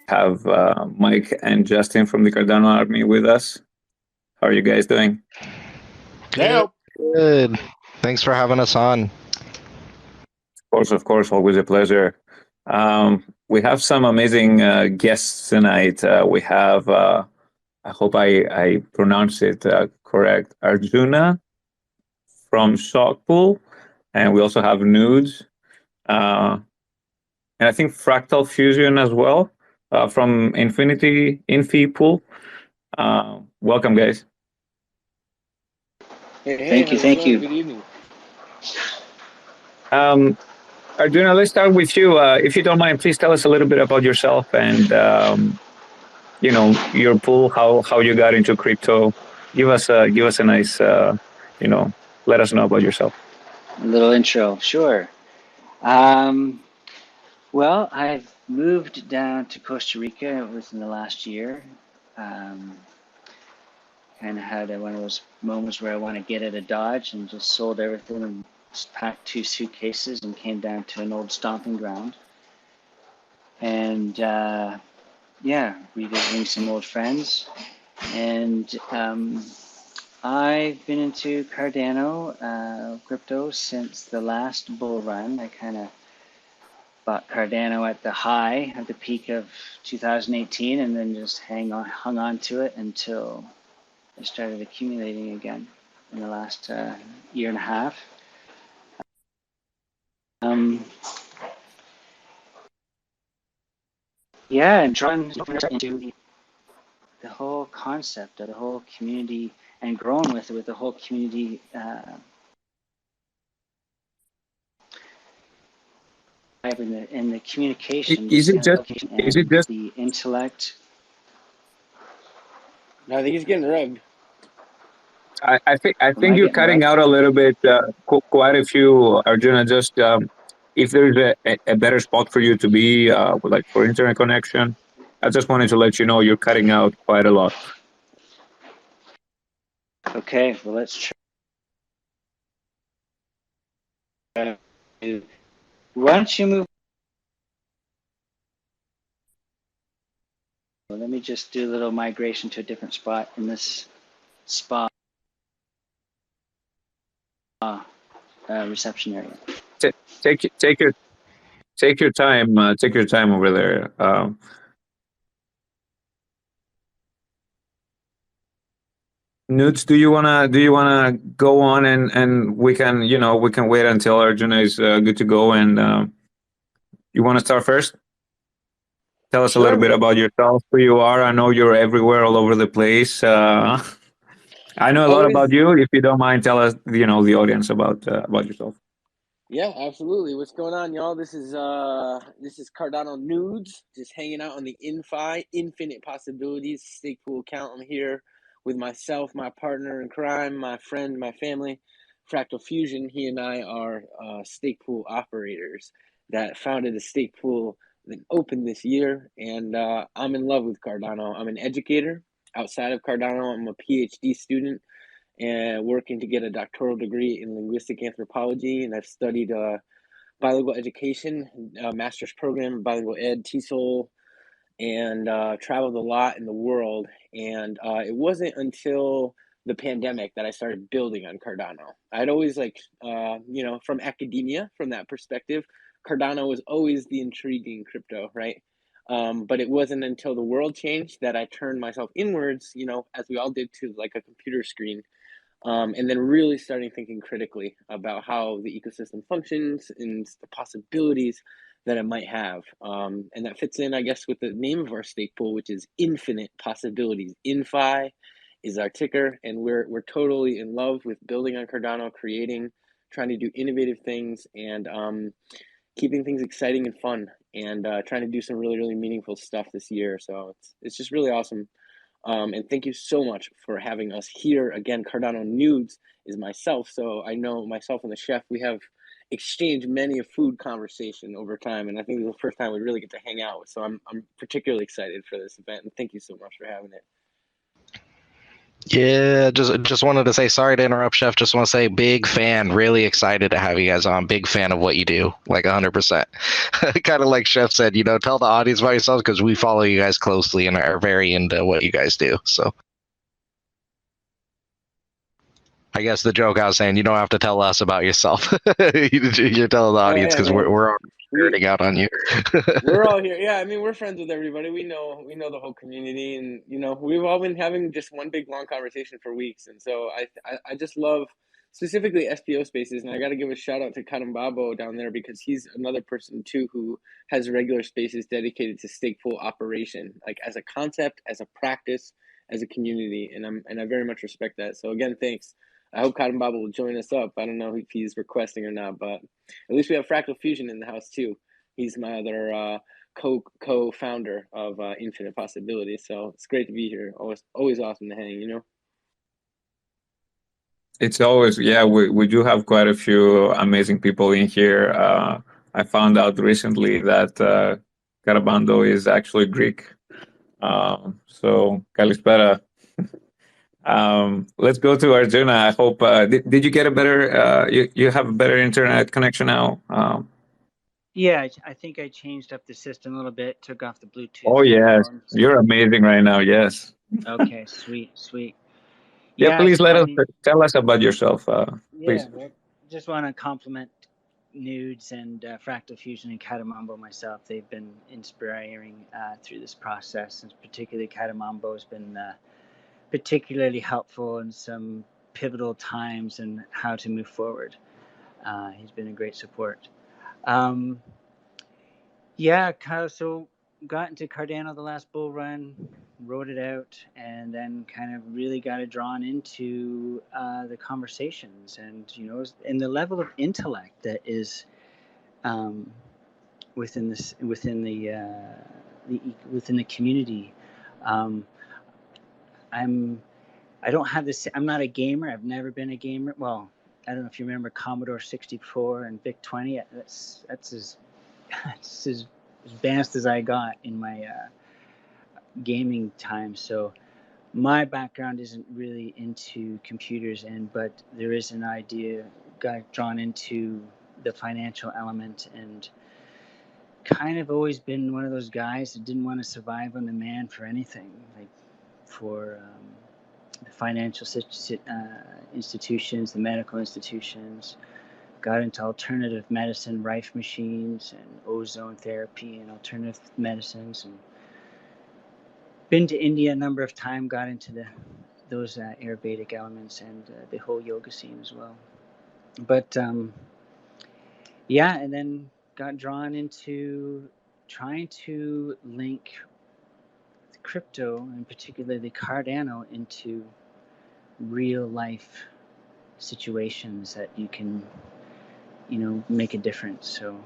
Have Mike and Justin from the Cardano Army with us. How are you guys doing? Good. Thanks for having us on. Of course, always a pleasure. We have some amazing guests tonight. We have, I hope I pronounce it correct, Arjuna from Shockpool, and we also have Nudes, and I think Fractal Fusion as well from Infi Pool. Welcome, guys. Thank you. Good evening. Arjuna, let's start with you. If you don't mind, please tell us a little bit about yourself and your pool, how you got into crypto. Give us a nice, let us know about yourself. A little intro, sure. Well, I've moved down to Costa Rica within the last year. Kind of had one of those moments where I want to get out of Dodge and just sold everything and just packed 2 suitcases and came down to an old stomping ground. And revisiting some old friends. And I've been into Cardano crypto since the last bull run. I kind of bought Cardano at the high, at the peak of 2018, and then just hung on to it until I started accumulating again in the last year and a half. And trying into the whole concept of the whole community and growing with it, with the whole community in the communication. Is it just the intellect? No, I think he's getting rugged. I think you're cutting out a little bit. Quite a few, Arjuna. Just if there's a better spot for you to be, like for internet connection, I just wanted to let you know you're cutting out quite a lot. Okay, well let's try. Why don't you move? Well, let me just do a little migration to a different spot in this spa reception area. Take your time. Take your time over there. Nudes, do you wanna go on and we can wait until Arjuna is good to go, and you want to start first? Tell us a little bit about yourself, who you are. I know you're everywhere, all over the place. I know a lot about you. If you don't mind, tell us, the audience about yourself. Yeah, absolutely. What's going on, y'all? This is Cardano Nudes, just hanging out on the Infi, Infinite Possibilities stake pool account. I'm here with myself, my partner in crime, my friend, my family, Fractal Fusion. He and I are stake pool operators that founded a stake pool that opened this year, and I'm in love with Cardano. I'm an educator. Outside of Cardano, I'm a PhD student and working to get a doctoral degree in linguistic anthropology, and I've studied bilingual education, master's program in bilingual ed, TESOL, and traveled a lot in the world. And it wasn't until the pandemic that I started building on Cardano. I'd always from academia, from that perspective, Cardano was always the intriguing crypto, right? But it wasn't until the world changed that I turned myself inwards, as we all did, to like a computer screen. And then really starting thinking critically about how the ecosystem functions and the possibilities that it might have. And that fits in, I guess, with the name of our stake pool, which is Infinite Possibilities. Infi is our ticker, and we're totally in love with building on Cardano, creating, trying to do innovative things, and keeping things exciting and fun, and trying to do some really, really meaningful stuff this year. So it's just really awesome. And thank you so much for having us here. Again, Cardano Nudes is myself. So I know myself and the chef, we have exchanged many a food conversation over time. And I think this is the first time we really get to hang out. So I'm particularly excited for this event. And thank you so much for having it. Yeah, just wanted to say sorry to interrupt, Chef. Just want to say big fan, really excited to have you guys on. Big fan of what you do, like 100%. Kind of like Chef said, tell the audience about yourselves because we follow you guys closely and are very into what you guys do. So I guess the joke I was saying, you don't have to tell us about yourself. You're telling the Oh audience yeah, because man. we're We nerding out on you. we're all here. Yeah, I mean, we're friends with everybody. We know the whole community, and we've all been having just one big long conversation for weeks. And so I just love specifically SPO spaces, and I got to give a shout out to Karambabo down there because he's another person too who has regular spaces dedicated to stake pool operation, like as a concept, as a practice, as a community, and I very much respect that. So again, thanks. I hope Karambabo will join us up. I don't know if he's requesting or not, but at least we have Fractal Fusion in the house too. He's my other co-founder of Infinite Possibilities. So it's great to be here. Always awesome to hang. It's always, yeah, we do have quite a few amazing people in here. I found out recently that Karabando is actually Greek. So, Kalispera. Let's go to Arjuna. I hope, did you get a better, you have a better internet connection now? Yeah, I think I changed up the system a little bit, took off the Bluetooth Oh, yes. headphones. You're amazing right now. Yes. Okay, sweet. Yeah, Yeah, please tell us about yourself, yeah, please. well, just want to compliment Nudes and Fractal Fusion and Catamambo myself. They've been inspiring through this process, and particularly Catamambo has been particularly helpful in some pivotal times and how to move forward. He's been a great support. Yeah, so got into Cardano the last bull run, wrote it out, and then kind of really got it drawn into the conversations and and the level of intellect that is within the community. I don't have this. I'm not a gamer. I've never been a gamer. Well, I don't know if you remember Commodore 64 and VIC 20. That's as advanced as I got in my gaming time. So my background isn't really into computers, but there is an idea got drawn into the financial element, and kind of always been one of those guys that didn't want to survive on demand for anything, like for the financial institutions, the medical institutions. Got into alternative medicine, rife machines, and ozone therapy, and alternative medicines, and been to India a number of times. Got into those Ayurvedic elements and the whole yoga scene as well. But yeah, and then got drawn into trying to link crypto, and particularly Cardano, into real life situations that you can make a difference. So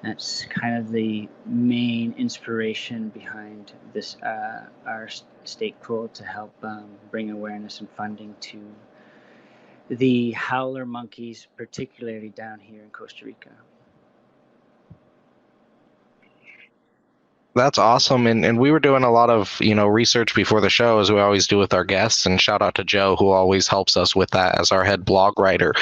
that's kind of the main inspiration behind this our stake pool, to help bring awareness and funding to the howler monkeys, particularly down here in Costa Rica. That's awesome. And we were doing a lot of, research before the show, as we always do with our guests. And shout out to Joe, who always helps us with that as our head blog writer.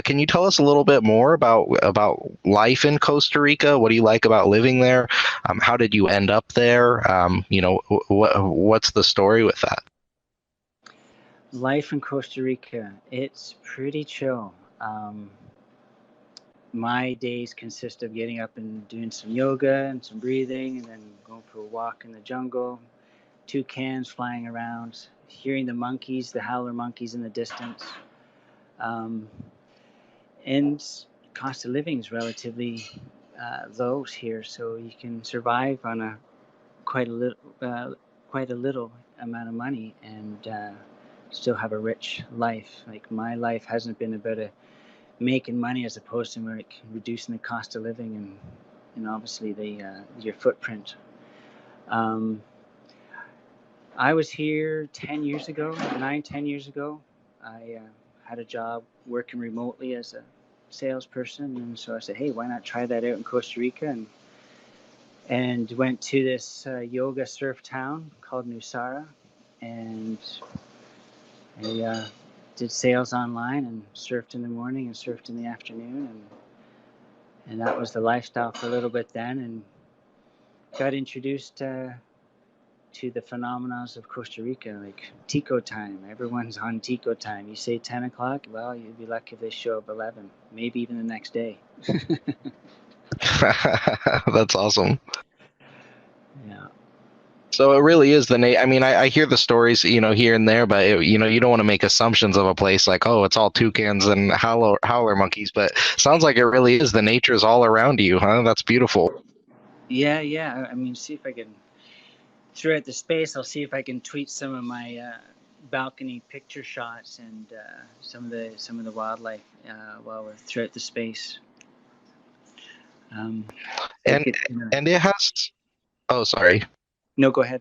Can you tell us a little bit more about life in Costa Rica? What do you like about living there? How did you end up there? What's the story with that? Life in Costa Rica, it's pretty chill. My days consist of getting up and doing some yoga and some breathing, and then going for a walk in the jungle, toucans flying around, hearing the monkeys, the howler monkeys in the distance. And cost of living is relatively low here, so you can survive on a quite a little amount of money and still have a rich life. Like, my life hasn't been about making money, as opposed to like reducing the cost of living and obviously your footprint. I was here 10 years ago. I had a job working remotely as a salesperson, and so I said, hey, why not try that out in Costa Rica, and went to this yoga surf town called Nusara, and I did sales online and surfed in the morning and surfed in the afternoon, and that was the lifestyle for a little bit then, and got introduced to the phenomena of Costa Rica, like Tico time. Everyone's on Tico time. You say 10 o'clock, well, you'd be lucky if they show up 11, maybe even the next day. That's awesome. Yeah. So it really is I mean, I hear the stories, here and there, but you don't want to make assumptions of a place like, oh, it's all toucans and howler monkeys, but sounds like it really is. The nature is all around you, huh? That's beautiful. Yeah. I mean, see if I can, throughout the space, I'll see if I can tweet some of my balcony picture shots and some of the wildlife while we're throughout the space. And it has. Oh, sorry. No, go ahead.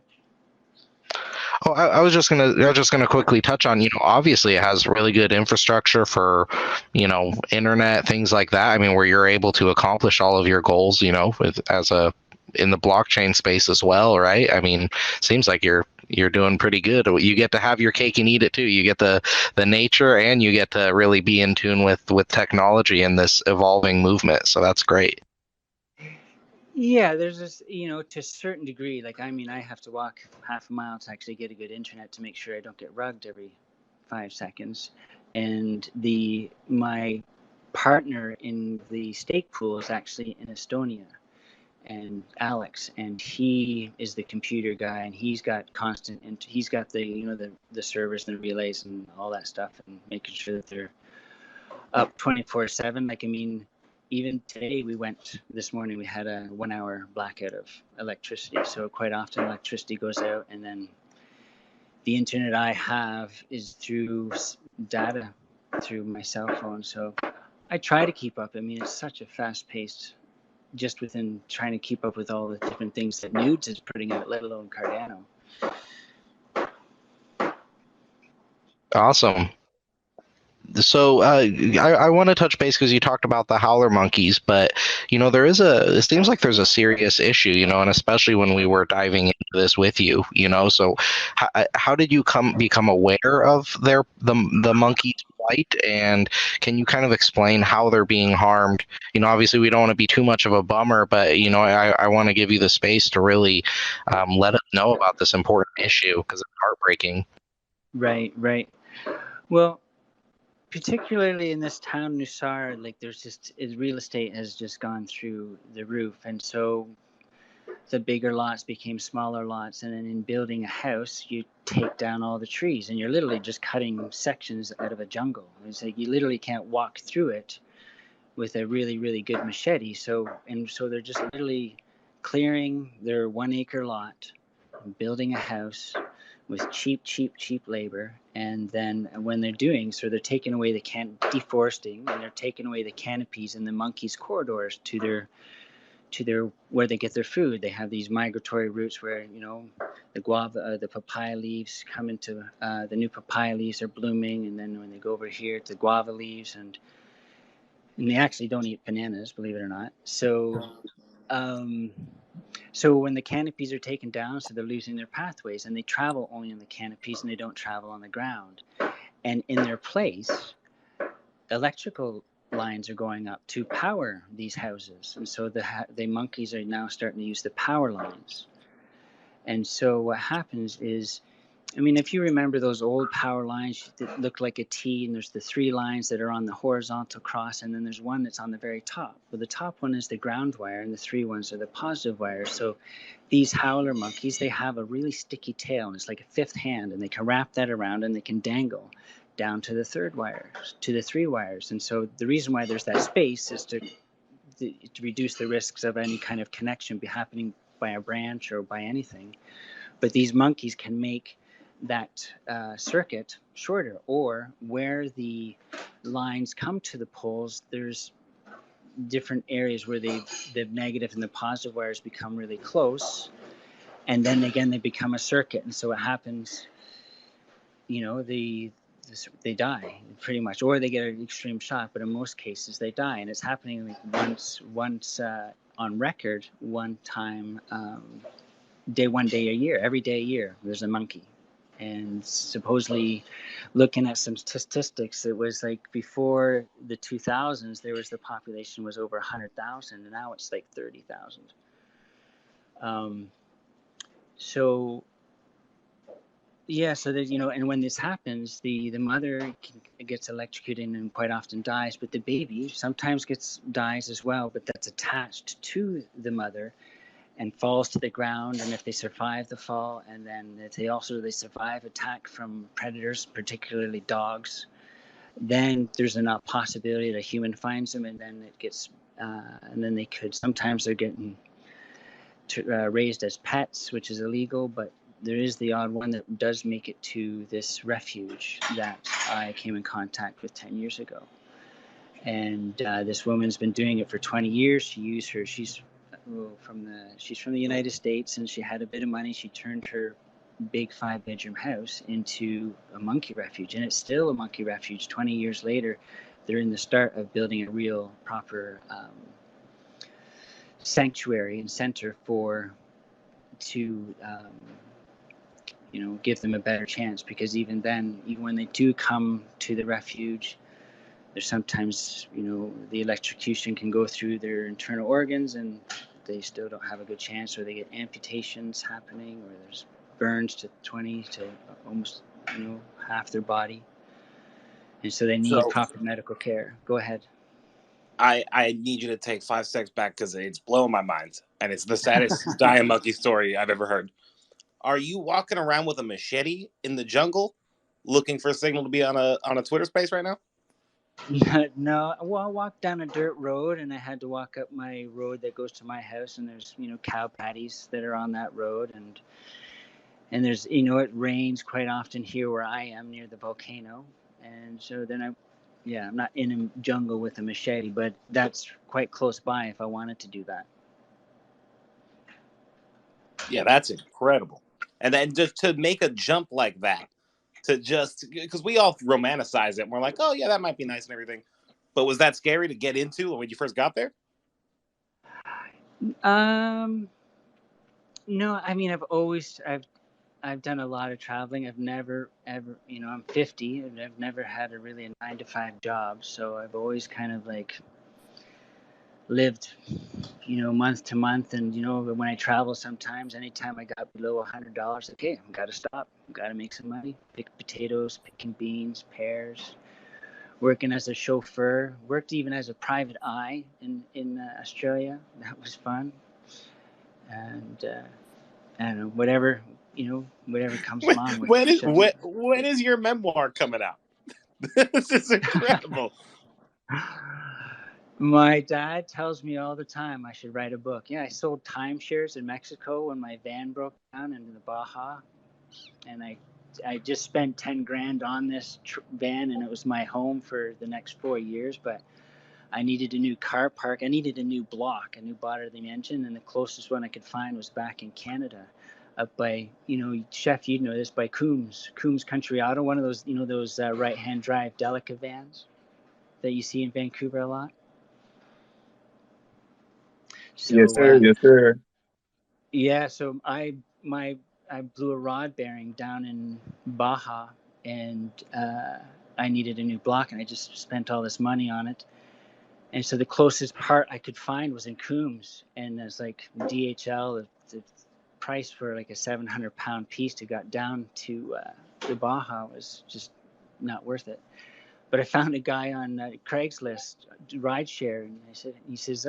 Oh, I was just gonna quickly touch on, obviously it has really good infrastructure for, internet, things like that. I mean, where you're able to accomplish all of your goals, in the blockchain space as well, right? I mean, seems like you're doing pretty good. You get to have your cake and eat it too. You get the nature, and you get to really be in tune with technology in this evolving movement. So that's great. Yeah, there's this, to a certain degree, like, I mean, I have to walk half a mile to actually get a good internet to make sure I don't get rugged every 5 seconds. And my partner in the stake pool is actually in Estonia, and Alex, and he is the computer guy, and he's got he's got the the servers and the relays and all that stuff, and making sure that they're up 24/7. Like, I mean, even today this morning we had a 1 hour blackout of electricity. So quite often electricity goes out, and then the internet I have is through data through my cell phone. So I try to keep up. I mean, it's such a fast paced, just within trying to keep up with all the different things that Nudes is putting out, let alone Cardano. Awesome. So I want to touch base because you talked about the howler monkeys, but it seems like there's a serious issue, and especially when we were diving into this with you, so how did you become aware of the monkey's plight, and can you kind of explain how they're being harmed? Obviously we don't want to be too much of a bummer, but I want to give you the space to really let us know about this important issue because it's heartbreaking. Right. Well, particularly in this town, Nusara, like, there's just real estate has just gone through the roof, and so the bigger lots became smaller lots, and then in building a house, you take down all the trees, and you're literally just cutting sections out of a jungle. It's like you literally can't walk through it with a really, really good machete. So they're just literally clearing their 1 acre lot, building a house with cheap labor, and then when they're doing so, they're taking away the deforesting, and they're taking away the canopies and the monkeys' corridors to their where they get their food. They have these migratory routes where the guava, the papaya leaves come into the new papaya leaves are blooming, and then when they go over here to guava leaves, and they actually don't eat bananas, believe it or not. So when the canopies are taken down, so they're losing their pathways, and they travel only on the canopies, and they don't travel on the ground. And in their place, electrical lines are going up to power these houses. And so the monkeys are now starting to use the power lines. And so what happens is, I mean, if you remember those old power lines that look like a T, and there's the 3 lines that are on the horizontal cross, and then there's one that's on the very top. Well, the top one is the ground wire, and the 3 ones are the positive wires. So these howler monkeys, they have a really sticky tail, and it's like a 5th hand, and they can wrap that around, and they can dangle down to the 3rd wires, to the 3 wires. And so the reason why there's that space is to reduce the risks of any kind of connection happening by a branch or by anything. But these monkeys can make that circuit shorter, or where the lines come to the poles, there's different areas where the negative and the positive wires become really close, and then again they become a circuit, and so what happens, they die pretty much, or they get an extreme shock, but in most cases they die. And it's happening like once on record, one time, every day a year there's a monkey. And supposedly, looking at some statistics, it was like before the 2000s, the population was over 100,000, and now it's like 30,000. So yeah, so that, and when this happens, the mother gets electrocuted and quite often dies, but the baby sometimes dies as well, but that's attached to the mother and falls to the ground. And if they survive the fall, and then if they survive attack from predators, particularly dogs, then there's a possibility that a human finds them, and then it gets, and then sometimes they're getting raised as pets, which is illegal, but there is the odd one that does make it to this refuge that I came in contact with 10 years ago. And this woman's been doing it for 20 years. She's from the United States, and she had a bit of money. She turned her big 5-bedroom house into a monkey refuge, and it's still a monkey refuge. 20 years later, they're in the start of building a real proper sanctuary and center to give them a better chance, because even when they do come to the refuge, there's sometimes, the electrocution can go through their internal organs and they still don't have a good chance, or they get amputations happening, or there's burns to 20 to almost, half their body. And so they need proper medical care. Go ahead. I need you to take 5 seconds back, because it's blowing my mind, and it's the saddest dying monkey story I've ever heard. Are you walking around with a machete in the jungle, looking for a signal to be on a Twitter space right now? No. Well, I walked down a dirt road, and I had to walk up my road that goes to my house, and there's cow patties that are on that road, and there's it rains quite often here where I am near the volcano, and so then I'm not in a jungle with a machete, but that's quite close by if I wanted to do that. Yeah, that's incredible. And then just to make a jump like that, because we all romanticize it, and we're like, oh yeah, that might be nice and everything. But was that scary to get into when you first got there? No, I mean, I've done a lot of traveling. I've never ever, I'm 50, and I've never had a 9-to-5 job. So I've always kind of lived, month to month. And, when I travel, sometimes anytime I got below $100, okay, I've got to stop. I've got to make some money. Pick potatoes, picking beans, pears, working as a chauffeur, worked even as a private eye in Australia. That was fun. And I don't know, whatever comes along with it. When is your memoir coming out? This is incredible. My dad tells me all the time I should write a book. Yeah, I sold timeshares in Mexico when my van broke down in the Baja, and I just spent 10 grand on this van, and it was my home for the next 4 years. But I needed a new car park. I needed a new block, a new body of the engine, and the closest one I could find was back in Canada, up by, Chef, you'd know this, by Coombs Country Auto, one of those, those right-hand drive Delica vans that you see in Vancouver a lot. So, yes, sir. Yes, sir. Yeah, so I blew a rod bearing down in Baja, and I needed a new block, and I just spent all this money on it. And so the closest part I could find was in Coombs, and it's like DHL, the price for like a 700-pound piece to got down to the Baja was just not worth it. But I found a guy on Craigslist, rideshare, and he says,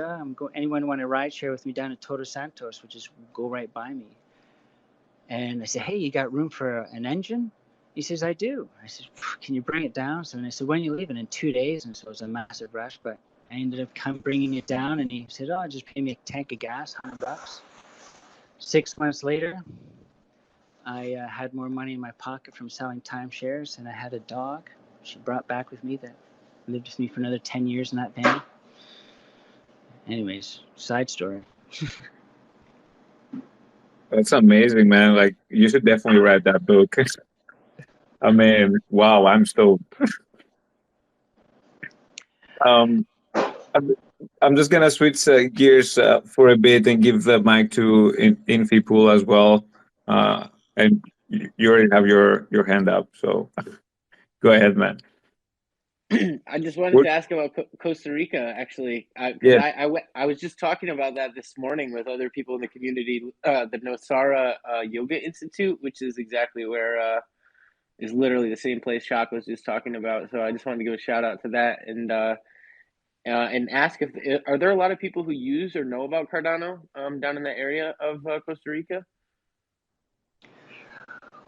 anyone want to rideshare with me down to Todos Santos, which is go right by me. And I said, hey, you got room for an engine? He says, I do. I said, can you bring it down? So, and I said, when are you leaving? In 2 days. And so it was a massive rush, but I ended up bringing it down, and he said, just pay me a tank of gas, $100. 6 months later, I had more money in my pocket from selling timeshares, and I had a dog she brought back with me that lived with me for another 10 years in that van. Anyways, side story. That's amazing, man. Like, you should definitely write that book. I mean, wow, I'm stoked. I'm just gonna switch gears for a bit and give the mic to Infi Pool as well. And you already have your hand up, so go ahead, man. I just wanted to ask about Costa Rica, actually. I was just talking about that this morning with other people in the community, the Nusara Yoga Institute, which is exactly where is literally the same place Shock was just talking about. So I just wanted to give a shout out to that and ask if are there a lot of people who use or know about Cardano down in that area of Costa Rica?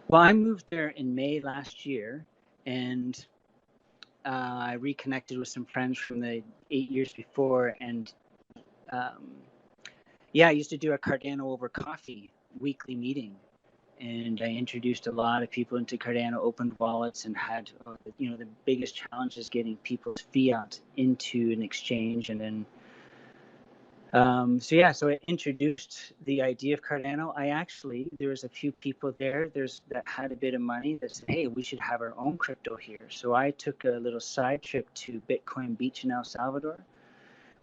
Well, I moved there in May last year, and I reconnected with some friends from the 8 years before, and I used to do a Cardano over coffee weekly meeting, and I introduced a lot of people into Cardano, opened wallets, and had the biggest challenge is getting people's fiat into an exchange, and then so I introduced the idea of Cardano. There was a few people there that had a bit of money that said, hey, we should have our own crypto here. So I took a little side trip to Bitcoin Beach in El Salvador,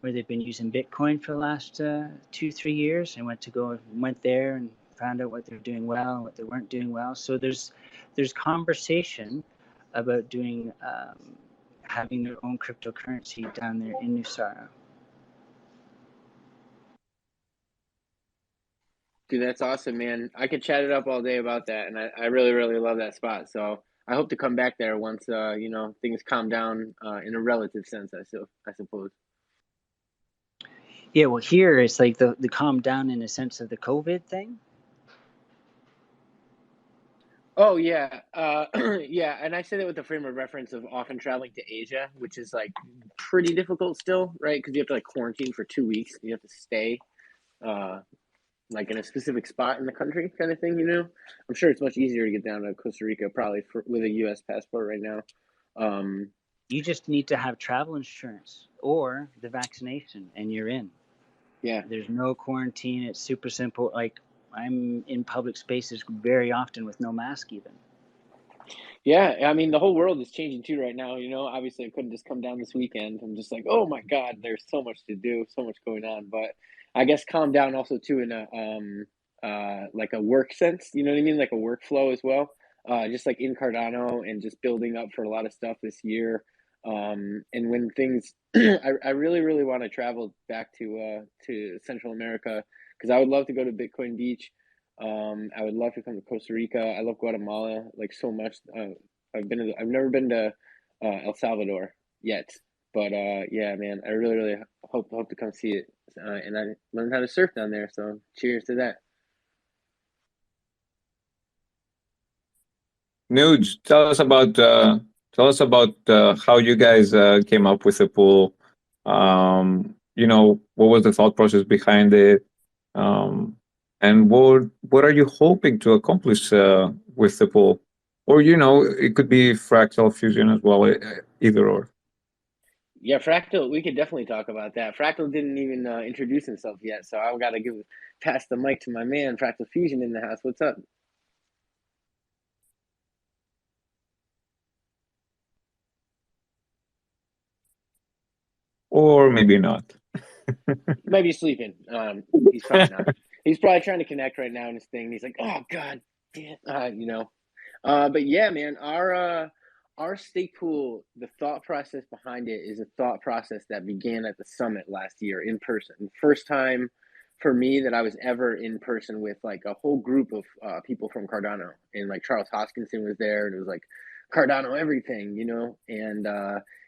where they've been using Bitcoin for the last 2-3 years. I went there and found out what they're doing well and what they weren't doing well. So there's conversation about doing having their own cryptocurrency down there in Nusara. Dude, that's awesome, man. I could chat it up all day about that, and I really, really love that spot. So I hope to come back there once things calm down in a relative sense, I suppose. Yeah, well, here it's like the calm down in the sense of the COVID thing. Oh yeah, yeah, and I say that with the frame of reference of often traveling to Asia, which is like pretty difficult still, right? Because you have to like quarantine for 2 weeks. You have to stay like in a specific spot in the country, kind of thing. I'm sure it's much easier to get down to Costa Rica probably with a U.S. passport right now. You just need to have travel insurance or the vaccination, and you're in. Yeah, there's no quarantine. It's super simple. Like, I'm in public spaces very often with no mask even. Yeah, I mean, the whole world is changing too right now. Obviously I couldn't just come down this weekend. I'm just like, oh my God, there's so much to do, so much going on. But I guess calm down also too in a like a work sense, you know what I mean? Like a workflow as well. Just like in Cardano and just building up for a lot of stuff this year. And when things, I really, really want to travel back to Central America because I would love to go to Bitcoin Beach. I would love to come to Costa Rica. I love Guatemala like so much. I've never been to El Salvador yet, but yeah, man, I really, really hope to come see it. And I learned how to surf down there, so cheers to that. Nuge, tell us about how you guys came up with the pool. What was the thought process behind it? And what are you hoping to accomplish with the pool? Or, it could be fractal fusion as well, either or. Yeah, Fractal, we could definitely talk about that. Fractal didn't even introduce himself yet, so I've got to pass the mic to my man, Fractal Fusion in the house. What's up? Or maybe not. Maybe sleeping. He's probably not. He's probably trying to connect right now in his thing. He's like, oh God, damn, But yeah, man, our stake pool, the thought process behind it is a thought process that began at the summit last year in person. First time for me that I was ever in person with like a whole group of people from Cardano, and like Charles Hoskinson was there, and it was like Cardano everything, and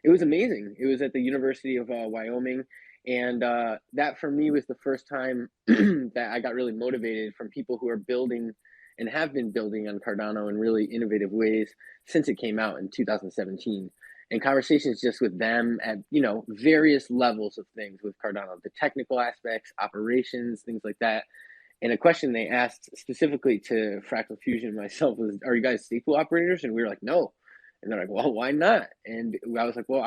it was amazing. It was at the University of Wyoming. And that for me was the first time that I got really motivated from people who are building and have been building on Cardano in really innovative ways since it came out in 2017. And conversations just with them at, various levels of things with Cardano, the technical aspects, operations, things like that. And a question they asked specifically to Fractal Fusion and myself was, are you guys stake pool operators? And we were like, no. And they're like, well, why not? And I was like, well,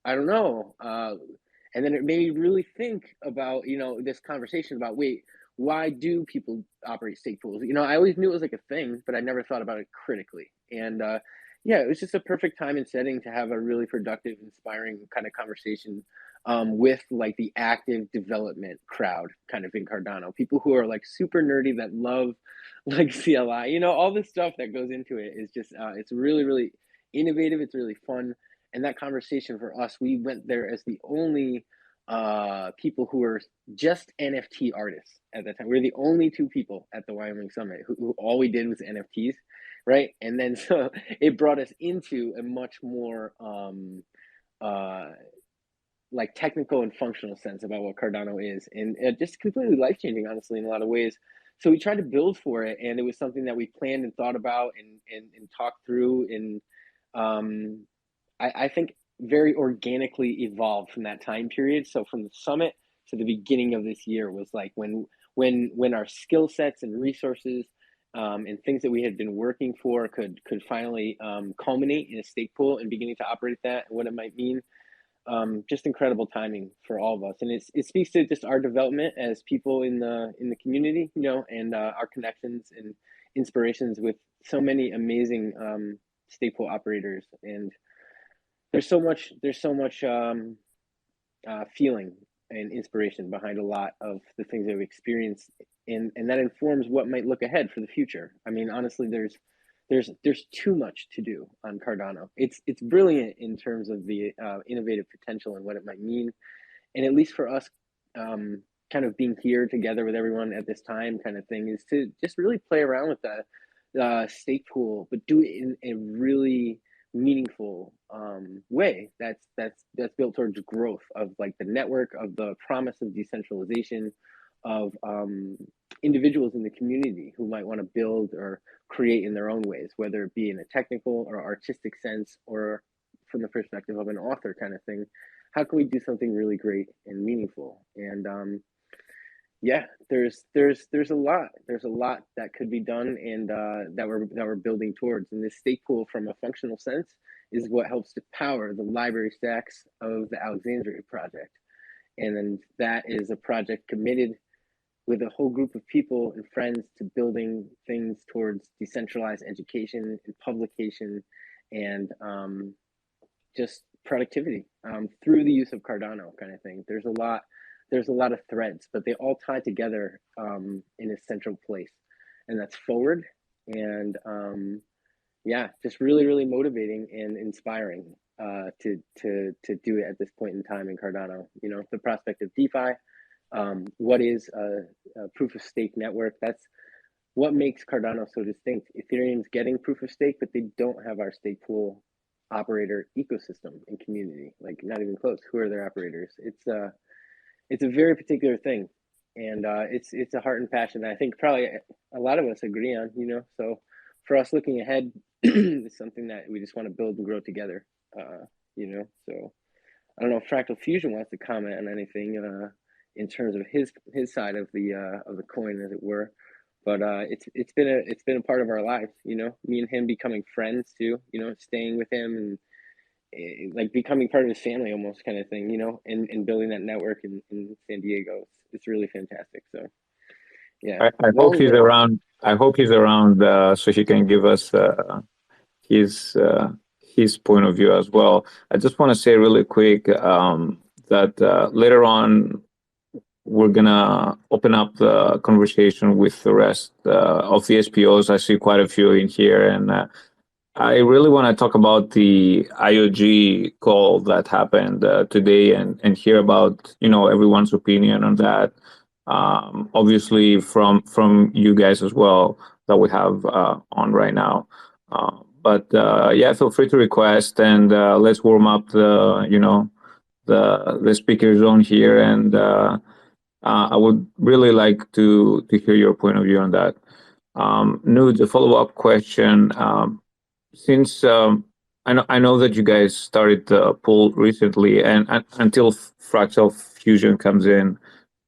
I don't know. And then it made me really think about, this conversation about, wait, why do people operate stake pools? I always knew it was like a thing, but I never thought about it critically. And yeah, it was just a perfect time and setting to have a really productive, inspiring kind of conversation with like the active development crowd kind of in Cardano. People who are like super nerdy that love like CLI, you know, all this stuff that goes into it is just, it's really, really innovative. It's really fun. And that conversation for us, we went there as the only people who were just NFT artists at that time. We were the only two people at the Wyoming Summit who all we did was NFTs, right? And then so it brought us into a much more like technical and functional sense about what Cardano is, and just completely life-changing, honestly, in a lot of ways. So we tried to build for it, and it was something that we planned and thought about and talked through, and I think very organically evolved from that time period. So from the summit to the beginning of this year was like when our skill sets and resources and things that we had been working for could finally culminate in a stake pool and beginning to operate that and what it might mean. Just incredible timing for all of us, and it speaks to just our development as people in the community, you know, and our connections and inspirations with so many amazing stake pool operators. And there's so much feeling and inspiration behind a lot of the things that we've experienced, and that informs what might look ahead for the future. I mean, honestly, there's too much to do on Cardano. It's brilliant in terms of the innovative potential and what it might mean. And at least for us, kind of being here together with everyone at this time kind of thing is to just really play around with the stake pool, but do it in a really meaningful way that's built towards growth of like the network, of the promise of decentralization, of individuals in the community who might want to build or create in their own ways, whether it be in a technical or artistic sense or from the perspective of an author kind of thing. How can we do something really great and meaningful? And yeah, there's a lot that could be done, and that we're building towards. And this stake pool, from a functional sense, is what helps to power the library stacks of the Alexandria project. And then that is a project committed with a whole group of people and friends to building things towards decentralized education and publication, and just productivity through the use of Cardano kind of thing. There's a lot of threads, but they all tie together in a central place, and that's forward. And yeah, just really, really motivating and inspiring to do it at this point in time in Cardano. You know, the prospect of DeFi, what is a proof of stake network? That's what makes Cardano so distinct. Ethereum's getting proof of stake, but they don't have our stake pool operator ecosystem and community. Like, not even close. Who are their operators? It's a very particular thing, and it's a heart and passion that I think probably a lot of us agree on. You know, so for us looking ahead, it's something that we just want to build and grow together. You know, so I don't know if Fractal Fusion wants to comment on anything in terms of his side of the coin, as it were. But it's been a part of our lives, you know, me and him becoming friends too, you know, staying with him and like becoming part of his family almost kind of thing, you know, and building that network in San Diego. It's really fantastic. So yeah. I hope he's around. I hope he's around so he can give us his point of view as well. I just want to say really quick that later on we're gonna open up the conversation with the rest of the SPOs. I see quite a few in here, and I really want to talk about the IOG call that happened today, and hear about, you know, everyone's opinion on that. Obviously from you guys as well that we have on right now. But yeah, feel free to request, and let's warm up the speaker zone here, and I would really like to hear your point of view on that. Nudes, a follow-up question. Since I know that you guys started the pool recently, and until Fractal Fusion comes in,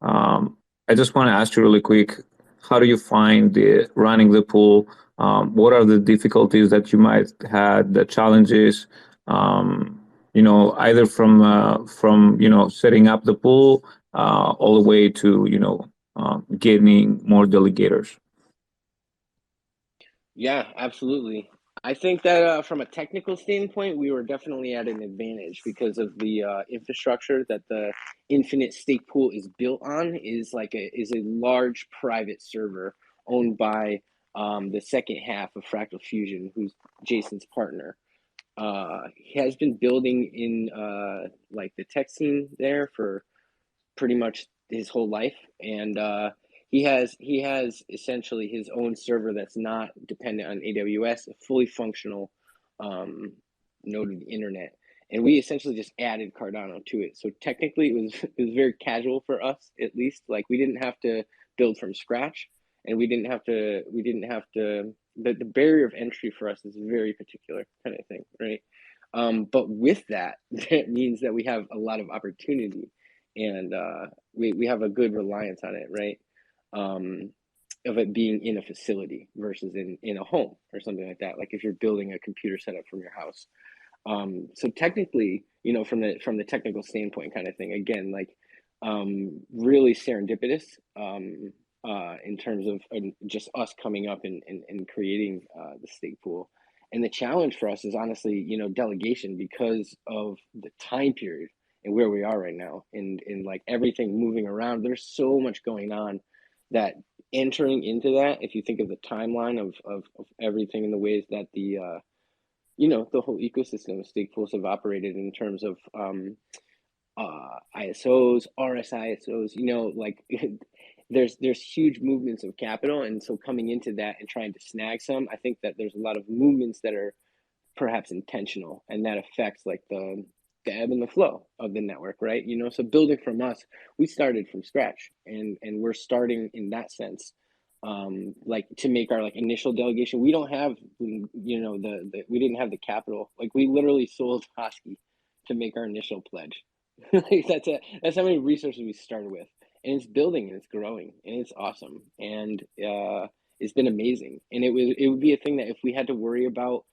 I just want to ask you really quick, how do you find running the pool? What are the difficulties that you might had, the challenges, you know, either from you know, setting up the pool all the way to, you know, getting more delegators? Yeah, absolutely. I think that from a technical standpoint, we were definitely at an advantage because of the infrastructure that the infinite stake pool is built on is a large private server owned by the second half of Fractal Fusion, who's Jason's partner. He has been building in like the tech scene there for pretty much his whole life, and he has essentially his own server that's not dependent on AWS, a fully functional node of the internet. And we essentially just added Cardano to it. So technically, it was very casual for us, at least. Like we didn't have to build from scratch, and we didn't have to. The barrier of entry for us is very particular kind of thing, right? But with that, that means that we have a lot of opportunity, and we have a good reliance on it, right? Of it being in a facility versus in a home or something like that. Like if you're building a computer setup from your house. So technically, from the technical standpoint kind of thing, again, like really serendipitous in terms of just us coming up and creating the stake pool. And the challenge for us is honestly, delegation because of the time period and where we are right now and like everything moving around. There's so much going on that entering into that, if you think of the timeline of everything and the ways that the whole ecosystem of stake pools have operated in terms of ISOs, RSISOs, like there's huge movements of capital. And so coming into that and trying to snag some, I think that there's a lot of movements that are perhaps intentional, and that affects like the ebb and the flow of the network, right? So building from us, we started from scratch, and we're starting in that sense, like to make our like initial delegation. We don't have, we didn't have the capital. Like we literally sold Hosky to make our initial pledge. Like that's how many resources we started with, and it's building and it's growing and it's awesome, and it's been amazing. And it would be a thing that if we had to worry about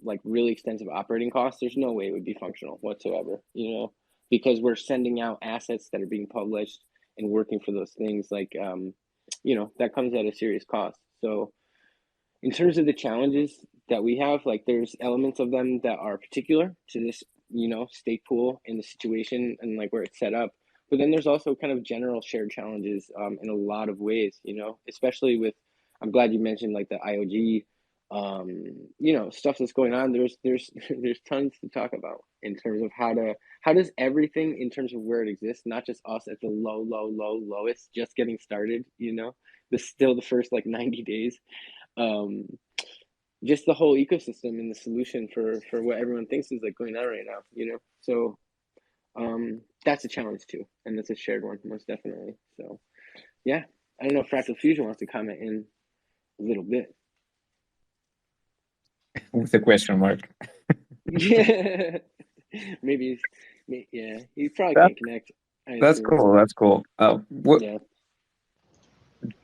like really extensive operating costs, there's no way it would be functional whatsoever, because we're sending out assets that are being published and working for those things, like that comes at a serious cost. So in terms of the challenges that we have, like there's elements of them that are particular to this stake pool and the situation and like where it's set up, but then there's also kind of general shared challenges in a lot of ways, especially with, I'm glad you mentioned like the IOG stuff that's going on. There's tons to talk about in terms of how does everything in terms of where it exists, not just us at the lowest, just getting started, still the first like 90 days, just the whole ecosystem and the solution for what everyone thinks is like going on right now, so that's a challenge too, and that's a shared one, most definitely. So yeah, I don't know if Fractal Fusion wants to comment in a little bit. With a question mark. Yeah, maybe. Yeah, he probably can't connect. That's cool. That's cool. Yeah.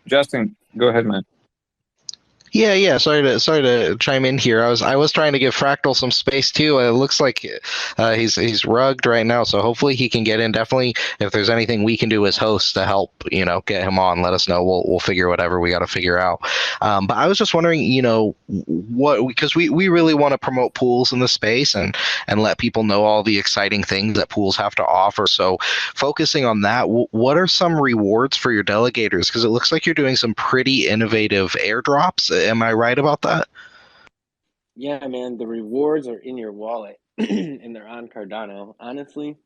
Justin, go ahead, man. Yeah. Sorry to chime in here. I was trying to give Fractal some space too. It looks like he's rugged right now, so hopefully he can get in. Definitely, if there's anything we can do as hosts to help, get him on, let us know. We'll figure whatever we got to figure out. But I was just wondering, what, because we really want to promote pools in the space and let people know all the exciting things that pools have to offer. So focusing on that, what are some rewards for your delegators? Because it looks like you're doing some pretty innovative airdrops. Am I right about that? Yeah, man, the rewards are in your wallet and they're on Cardano. Honestly,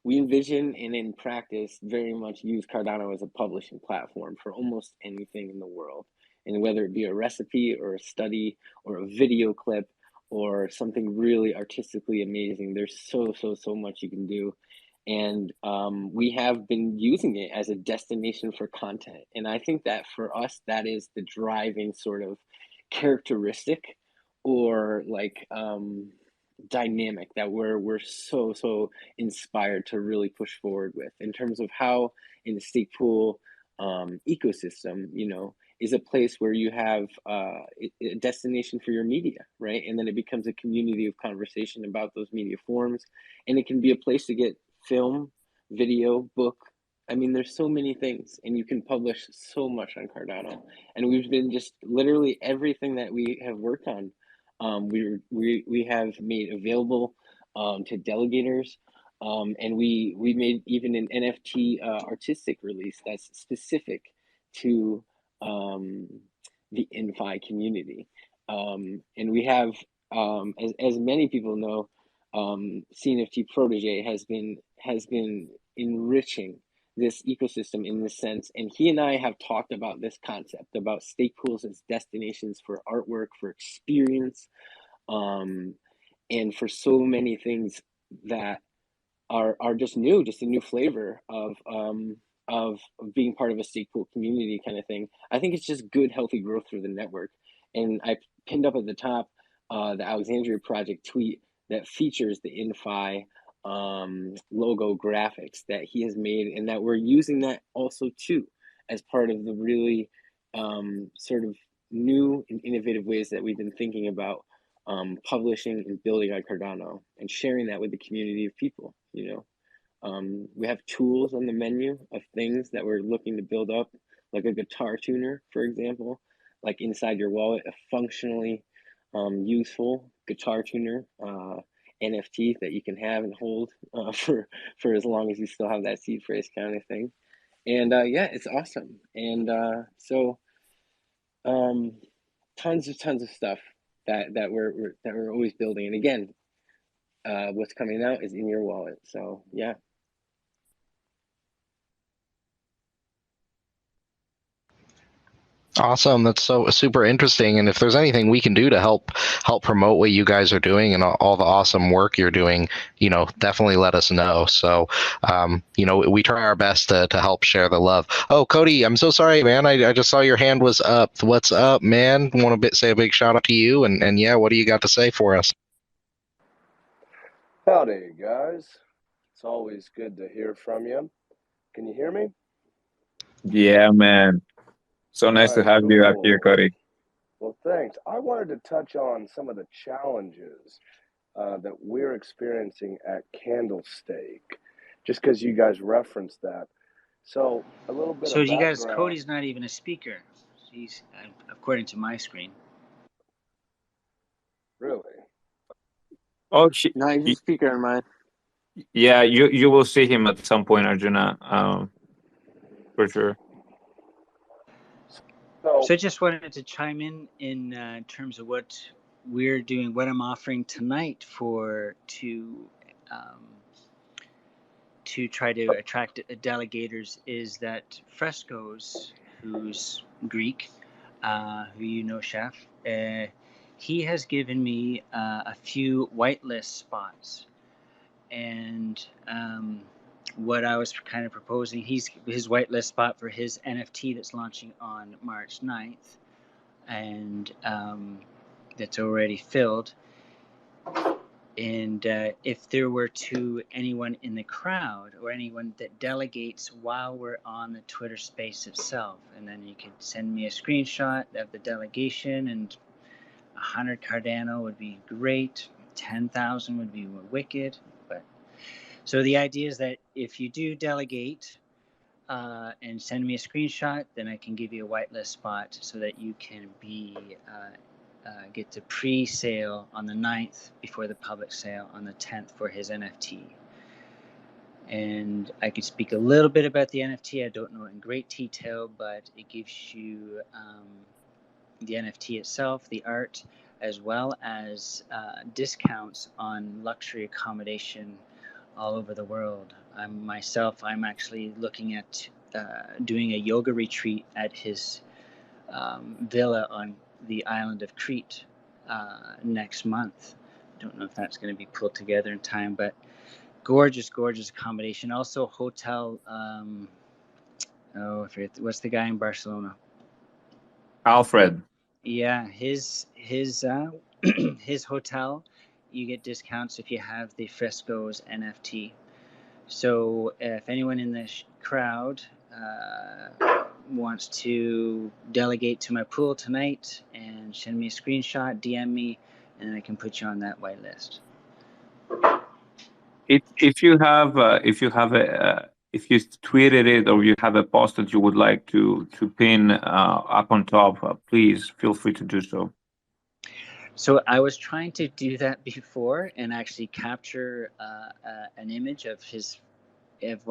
we envision and in practice very much use Cardano as a publishing platform for almost anything in the world. And whether it be a recipe or a study or a video clip or something really artistically amazing, there's so much you can do. And we have been using it as a destination for content. And I think that for us, that is the driving sort of characteristic or like dynamic that we're so inspired to really push forward with, in terms of how in the stake pool ecosystem, is a place where you have a destination for your media, right? And then it becomes a community of conversation about those media forms, and it can be a place to get film, video, book, I mean, there's so many things, and you can publish so much on Cardano. And we've been just literally everything that we have worked on, we have made available to delegators. And we made even an NFT artistic release that's specific to the InFi community. And we have, as many people know, CNFT Protege has been enriching this ecosystem in this sense. And he and I have talked about this concept about stake pools as destinations for artwork, for experience, and for so many things that are just new, just a new flavor of being part of a stake pool community kind of thing. I think it's just good, healthy growth through the network. And I pinned up at the top the Alexandria Project tweet that features the InFi logo graphics that he has made, and that we're using that also too as part of the really sort of new and innovative ways that we've been thinking about publishing and building on Cardano and sharing that with the community of people. You know, we have tools on the menu of things that we're looking to build up, like a guitar tuner, for example, like inside your wallet, a functionally useful guitar tuner NFT that you can have and hold for as long as you still have that seed phrase kind of thing. And yeah, it's awesome. And so tons of stuff that we're always building. And again, what's coming out is in your wallet. So yeah. Awesome. That's so super interesting. And if there's anything we can do to help promote what you guys are doing and all the awesome work you're doing, you know, definitely let us know. So, you know, we try our best to help share the love. Oh, Cody, I'm so sorry, man. I just saw your hand was up. What's up, man? Want to say a big shout out to you. And yeah, what do you got to say for us? Howdy, guys. It's always good to hear from you. Can you hear me? Yeah, man. So nice to have you up here, Cody. Well, thanks. I wanted to touch on some of the challenges that we're experiencing at Candlestake, just because you guys referenced that. So a little bit So of you guys, background. Cody's not even a speaker. He's, according to my screen. Really? Oh, No, he's a speaker on mine. yeah, you will see him at some point, Arjuna, for sure. So I just wanted to chime in terms of what we're doing, what I'm offering tonight to try to attract delegators is that Frescoes, who's Greek, who you know, Chef, he has given me a few whitelist spots. And what I was kind of proposing, his whitelist spot for his NFT that's launching on March 9th, and that's already filled. And if there were anyone in the crowd or anyone that delegates while we're on the Twitter space itself, and then you could send me a screenshot of the delegation, and 100 Cardano would be great, 10,000 would be wicked. But so the idea is that if you do delegate and send me a screenshot, then I can give you a whitelist spot so that you can get to pre-sale on the 9th before the public sale on the 10th for his NFT. And I could speak a little bit about the NFT. I don't know it in great detail, but it gives you the NFT itself, the art, as well as discounts on luxury accommodation all over the world. I'm actually looking at doing a yoga retreat at his villa on the island of Crete next month. Don't know if that's going to be pulled together in time, but gorgeous accommodation. Also hotel. I forget what's the guy in Barcelona. Alfred. Yeah, his his hotel. You get discounts if you have the Frescoes NFT. So if anyone in the crowd wants to delegate to my pool tonight and send me a screenshot, DM me, and I can put you on that whitelist. If you have if you tweeted it or you have a post that you would like to pin up on top, please feel free to do so. So I was trying to do that before and actually capture an image of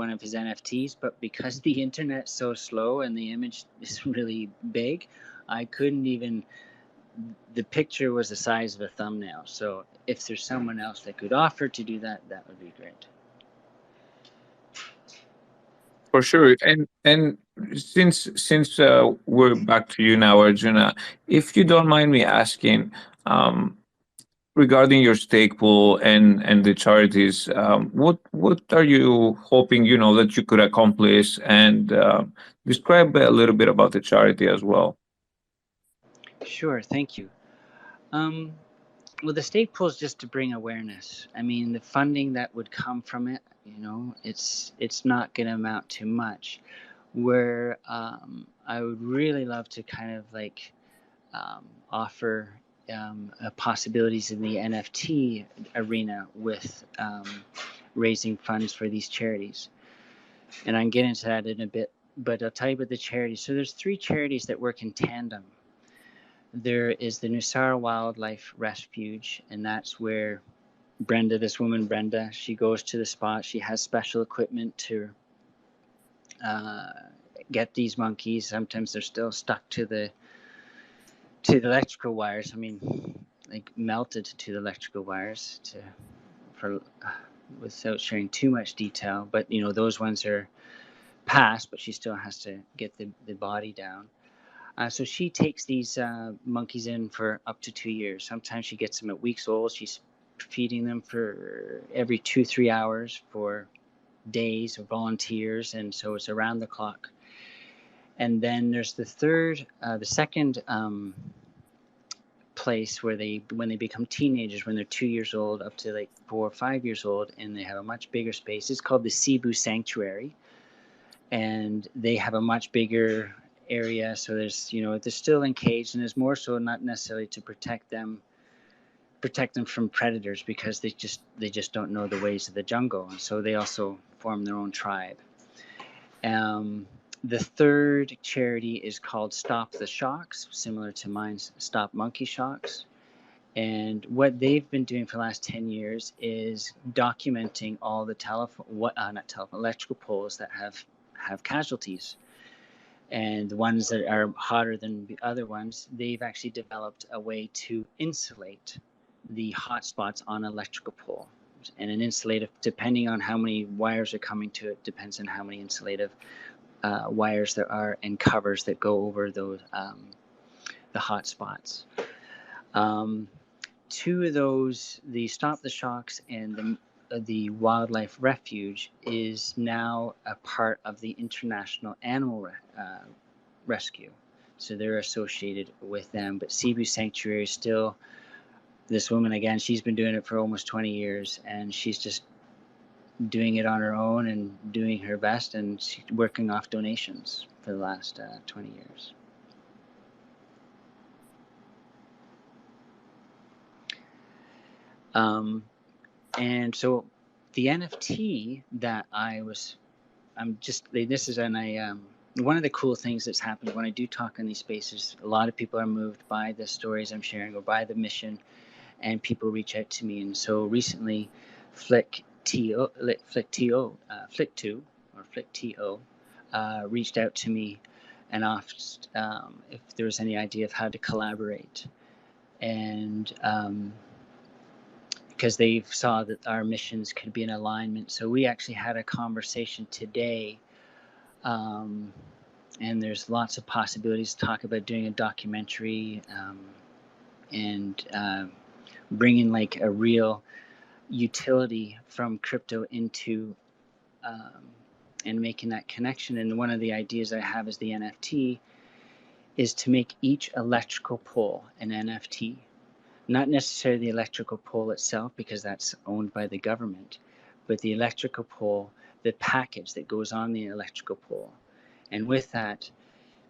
one of his NFTs, but because the internet's so slow and the image is really big, I couldn't even. The picture was the size of a thumbnail. So if there's someone else that could offer to do that, that would be great. For sure. And since we're back to you now, Arjuna, if you don't mind me asking, regarding your stake pool and the charities, what are you hoping that you could accomplish, and describe a little bit about the charity as well. Sure, thank you. Well, the stake pool is just to bring awareness. I mean, the funding that would come from it, it's not going to amount to much. Where I would really love to kind of like offer possibilities in the NFT arena with raising funds for these charities. And I can get into that in a bit, but I'll tell you about the charities. So there's 3 charities that work in tandem. There is the Nusara Wildlife Refuge, and that's where this woman Brenda, she goes to the spot. She has special equipment to get these monkeys. Sometimes they're still stuck to the electrical wires. I mean, like melted to the electrical wires without sharing too much detail. But those ones are past, but she still has to get the body down. So she takes these monkeys in for up to 2 years. Sometimes she gets them at weeks old. She's feeding them for every 2-3 hours for days with volunteers, and so it's around the clock. And then there's the second place where when they become teenagers, when they're 2 years old up to like 4 or 5 years old, and they have a much bigger space. It's called the Cebu Sanctuary, and they have a much bigger area. So there's they're still encaged, and there's more so not necessarily to protect them from predators, because they just don't know the ways of the jungle, and so they also form their own tribe. The third charity is called Stop the Shocks, similar to mine's Stop Monkey Shocks. And what they've been doing for the last 10 years is documenting all the electrical poles that have casualties. And the ones that are hotter than the other ones, they've actually developed a way to insulate the hot spots on an electrical pole. And an insulative, depending on how many wires are coming to it, depends on how many insulative wires there are and covers that go over those the hot spots. 2 of those, the Stop the Shocks and the Wildlife Refuge, is now a part of the International Animal Rescue. So they're associated with them. But Cebu Sanctuary is still, this woman, again, she's been doing it for almost 20 years, and she's just doing it on her own and doing her best, and she's working off donations for the last 20 years. And so the NFT that one of the cool things that's happened when I do talk in these spaces, a lot of people are moved by the stories I'm sharing or by the mission, and people reach out to me. And so recently, Flick2 reached out to me and asked if there was any idea of how to collaborate. And because they saw that our missions could be in alignment. So we actually had a conversation today, and there's lots of possibilities to talk about doing a documentary and bringing like a real utility from crypto into and making that connection. And one of the ideas I have as the NFT is to make each electrical pole an NFT. Not necessarily the electrical pole itself, because that's owned by the government, but the electrical pole, the package that goes on the electrical pole. And with that,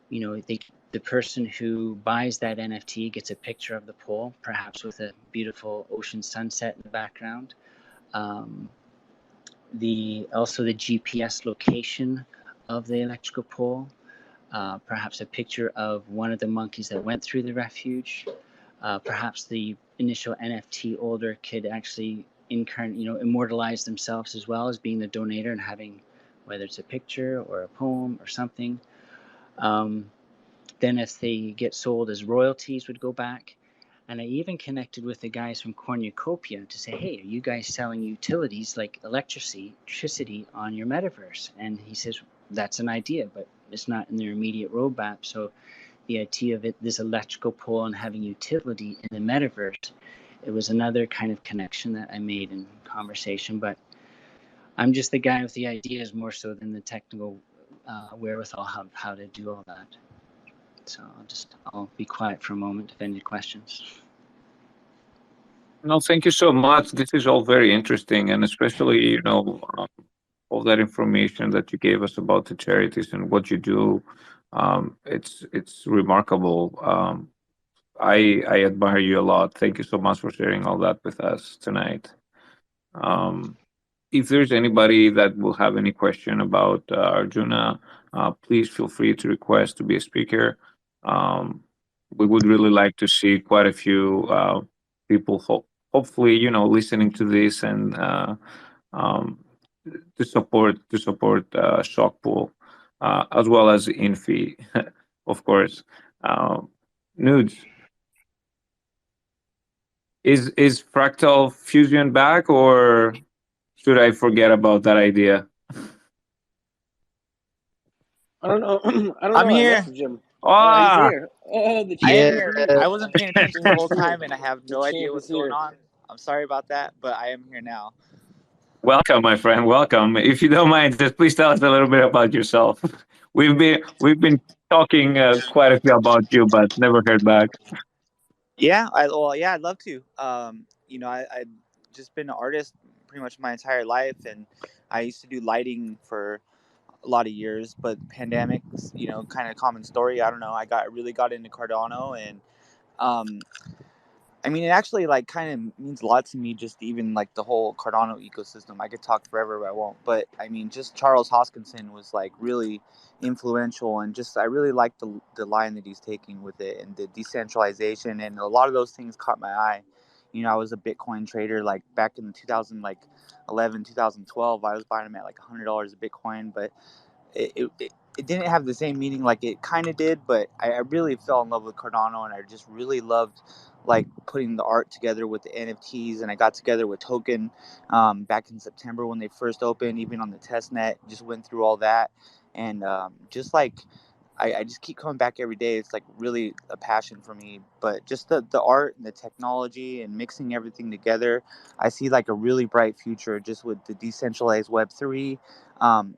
the person who buys that NFT gets a picture of the pole, perhaps with a beautiful ocean sunset in the background. Also the GPS location of the electrical pole, perhaps a picture of one of the monkeys that went through the refuge. Perhaps the initial NFT holder could actually immortalize themselves as well as being the donator and having, whether it's a picture or a poem or something. Then if they get sold as royalties, would go back. And I even connected with the guys from Cornucopia to say, hey, are you guys selling utilities like electricity on your metaverse? And he says, that's an idea, but it's not in their immediate roadmap. So the idea of this electrical pole and having utility in the metaverse, it was another kind of connection that I made in conversation. But I'm just the guy with the ideas more so than the technical wherewithal how to do all that. So I'll be quiet for a moment if any questions. No, thank you so much. This is all very interesting, and especially, all that information that you gave us about the charities and what you do. It's remarkable. I admire you a lot. Thank you so much for sharing all that with us tonight. If there's anybody that will have any question about Arjuna, please feel free to request to be a speaker. We would really like to see quite a few people, hopefully, listening to this and to support Shockpool, as well as Infi, of course. Nudes, is Fractal Fusion back, or should I forget about that idea? I don't know. I don't I'm know. here. I messaged him. Ah, He's here. The I am champ is here. here. I wasn't paying attention the whole time, and I have The no idea champ what's is here. going on. I'm sorry about that, but I am here now. welcome, my friend. Welcome. If you don't mind, just please tell us a little bit about yourself. We've been talking quite a few about you, but never heard back. Yeah, I'd love to. I've just been an artist pretty much my entire life, and I used to do lighting for a lot of years, but pandemics, kind of common story. I don't know. I really got into Cardano, and um, I mean, it actually like kind of means a lot to me. Just even like the whole Cardano ecosystem. I could talk forever, but I won't. But I mean, just Charles Hoskinson was like really influential, and just I really like the line that he's taking with it, and the decentralization, and a lot of those things caught my eye. I was a Bitcoin trader like back in 2011, 2012. I was buying them at like $100 a Bitcoin, but it didn't have the same meaning like it kind of did, but I really fell in love with Cardano, and I just really loved like putting the art together with the NFTs. And I got together with Token back in September when they first opened, even on the test net, just went through all that. And just like I just keep coming back every day. It's like really a passion for me. But just the art and the technology and mixing everything together, I see like a really bright future just with the decentralized Web3. I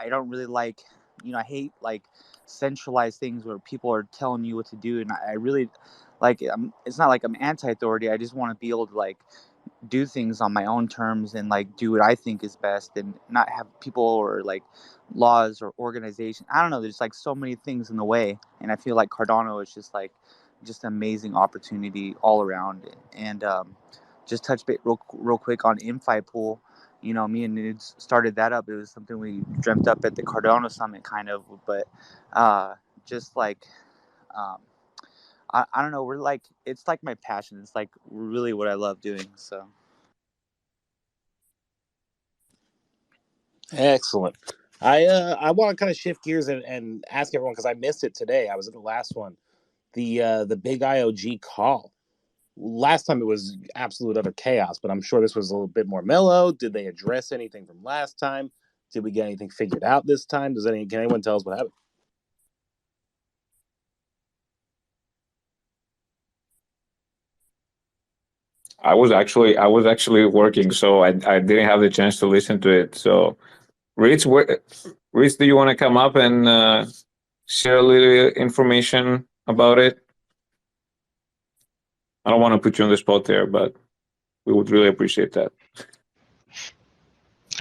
don't really like, I hate like centralized things where people are telling you what to do. And I really like, it's not like I'm anti-authority. I just want to be able to like do things on my own terms and like do what I think is best, and not have people or like laws or organization. I don't know. There's like so many things in the way, and I feel like Cardano is just like an amazing opportunity all around. And just touch base real quick on InFi Pool. Me and Nudes started that up. It was something we dreamt up at the Cardano Summit, kind of. But just like I don't know. We're like, it's like my passion. It's like really what I love doing. So. Excellent. I want to kind of shift gears and ask everyone, because I missed it today. I was at the last one, the big IOG call. Last time it was absolute utter chaos, but I'm sure this was a little bit more mellow. Did they address anything from last time? Did we get anything figured out this time? Can anyone tell us what happened? I was actually working, so I didn't have the chance to listen to it. So, Rich, do you want to come up and share a little information about it? I don't want to put you on the spot there, but we would really appreciate that.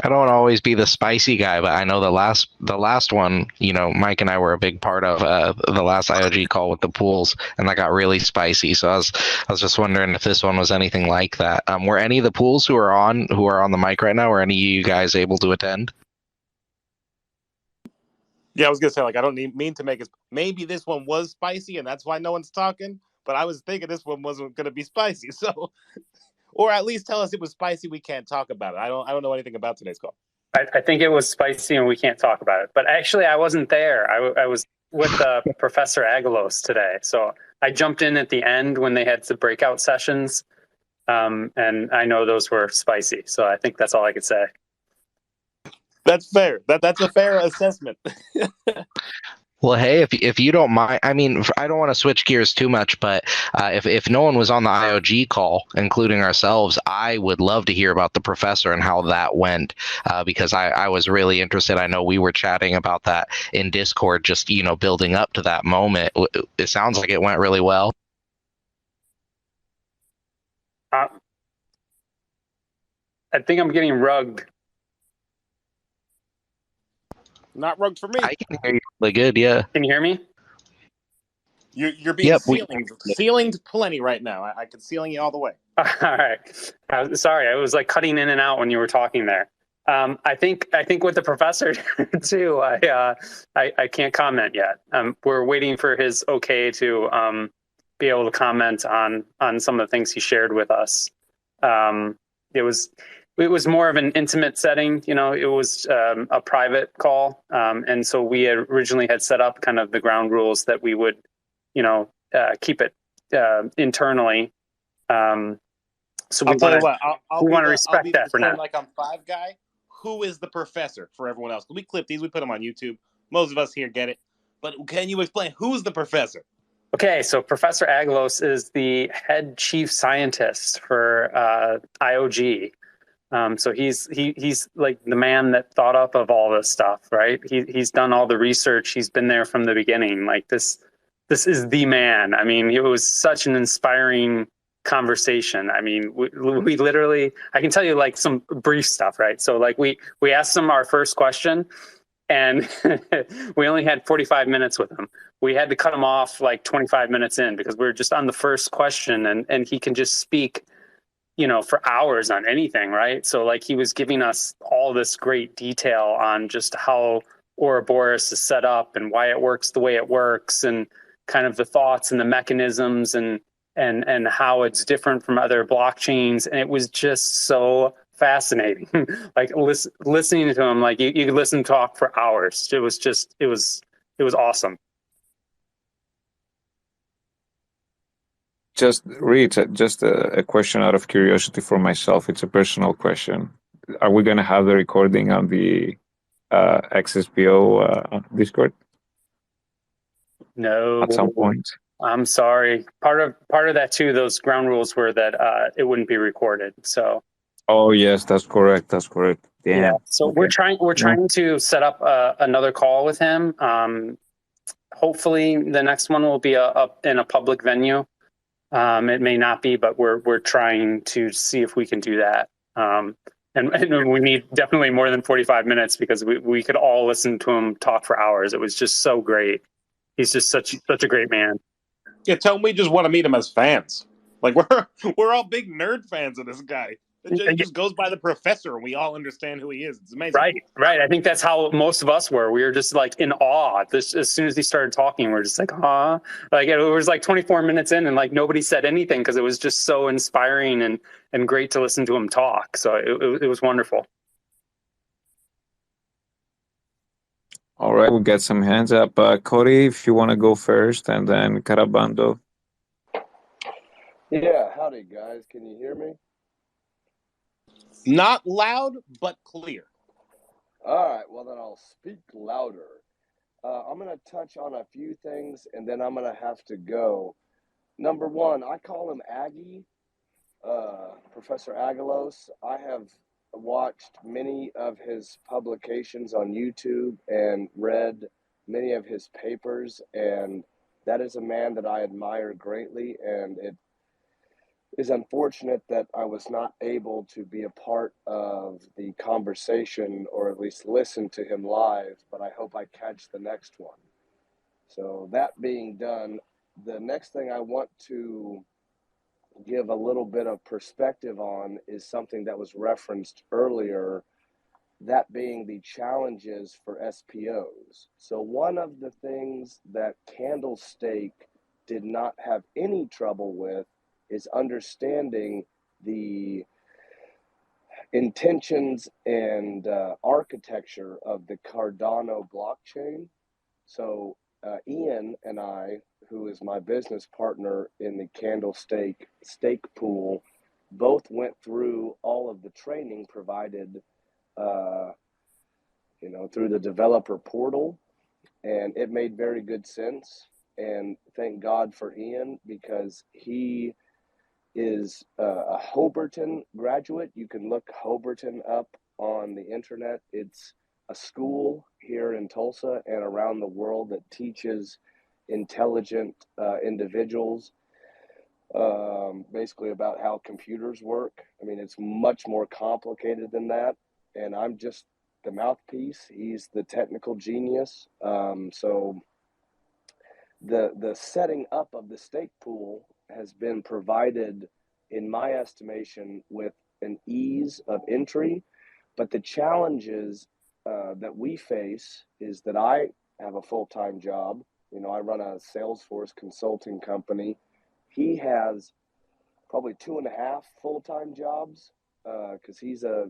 I don't always be the spicy guy, but I know the last one, you know, Mike and I were a big part of the last IOG call with the pools, and that got really spicy. So I was just wondering if this one was anything like that. Were any of the pools who are on the mic right now, were any of you guys able to attend? Yeah, I was gonna say, like, I don't mean to make it. Maybe this one was spicy, and that's why no one's talking. But I was thinking this one wasn't gonna be spicy, so, or at least tell us it was spicy. We can't talk about it. I don't know anything about today's call. I think it was spicy, and we can't talk about it. But actually, I wasn't there. I was with Professor Agalos today, so I jumped in at the end when they had the breakout sessions, and I know those were spicy. So I think that's all I could say. That's fair. That's a fair assessment. Well, hey, if you don't mind, I mean, I don't want to switch gears too much, but if no one was on the IOG call, including ourselves, I would love to hear about the professor and how that went, because I was really interested. I know we were chatting about that in Discord, just, you know, building up to that moment. It sounds like it went really well. I think I'm getting rugged. Not rugged for me. I can hear you really good, yeah. Can you hear me? You're being ceilinged plenty right now. I can ceiling you all the way. All right. Sorry, I was like cutting in and out when you were talking there. I think with the professor too, I can't comment yet. We're waiting for his okay to be able to comment on some of the things he shared with us. It was more of an intimate setting, you know. It was a private call, and so we originally had set up kind of the ground rules that we would, you know, keep it internally. So we want to respect that for now. Like I'm Five Guy. Who is the professor for everyone else? We clip these. We put them on YouTube. Most of us here get it. But can you explain who's the professor? Okay, so Professor Agalos is the head chief scientist for IOG. So he's like the man that thought up of all this stuff, right? He's done all the research. He's been there from the beginning. Like this is the man. I mean, it was such an inspiring conversation. I mean, we literally, I can tell you like some brief stuff, right? So like we asked him our first question, and we only had 45 minutes with him. We had to cut him off like 25 minutes in because we were just on the first question, and he can just speak, you know, for hours on anything, right? So like he was giving us all this great detail on just how Ouroboros is set up and why it works the way it works, and kind of the thoughts and the mechanisms and how it's different from other blockchains. And it was just so fascinating. Like listening to him, like you could listen to talk for hours. It was awesome. Just read just a question out of curiosity for myself. It's a personal question. Are we going to have the recording on the XSPO Discord? No. At some point. I'm sorry. Part of that too, those ground rules were that it wouldn't be recorded. So. Oh yes, that's correct. That's correct. Damn. Yeah. So okay. we're trying to set up another call with him. Hopefully the next one will be in a public venue. It may not be, but we're trying to see if we can do that. And we need definitely more than 45 minutes because we could all listen to him talk for hours. It was just so great. He's just such a great man. Yeah, tell him we just want to meet him as fans. Like we're all big nerd fans of this guy. It just goes by the professor, and we all understand who he is. It's amazing. Right. I think that's how most of us were. We were just like in awe. As soon as he started talking, we're just like, huh? Like it was like 24 minutes in, and like nobody said anything because it was just so inspiring and great to listen to him talk. So it was wonderful. All right, we'll get some hands up. Cody, if you want to go first, and then Carabando. Yeah, howdy guys. Can you hear me? Not loud, but clear. All right, well then I'll speak louder. I'm going to touch on a few things, and then I'm going to have to go. Number one, I call him Aggie, Professor Agalos. I have watched many of his publications on YouTube and read many of his papers, and that is a man that I admire greatly, and is unfortunate that I was not able to be a part of the conversation or at least listen to him live, but I hope I catch the next one. So that being done, the next thing I want to give a little bit of perspective on is something that was referenced earlier, that being the challenges for SPOs. So one of the things that Candlestake did not have any trouble with is understanding the intentions and architecture of the Cardano blockchain. So Ian and I, who is my business partner in the Candlestake stake pool, both went through all of the training provided through the developer portal, and it made very good sense. And thank God for Ian, because he is a Hobarton graduate. You can look Hobarton up on the internet. It's a school here in Tulsa and around the world that teaches intelligent individuals basically about how computers work. I mean, it's much more complicated than that, and I'm just the mouthpiece. He's the technical genius. So the setting up of the stake pool has been provided, in my estimation, with an ease of entry. But the challenges that we face is that I have a full-time job. I run a Salesforce consulting company. He has probably 2.5 full-time jobs because he's I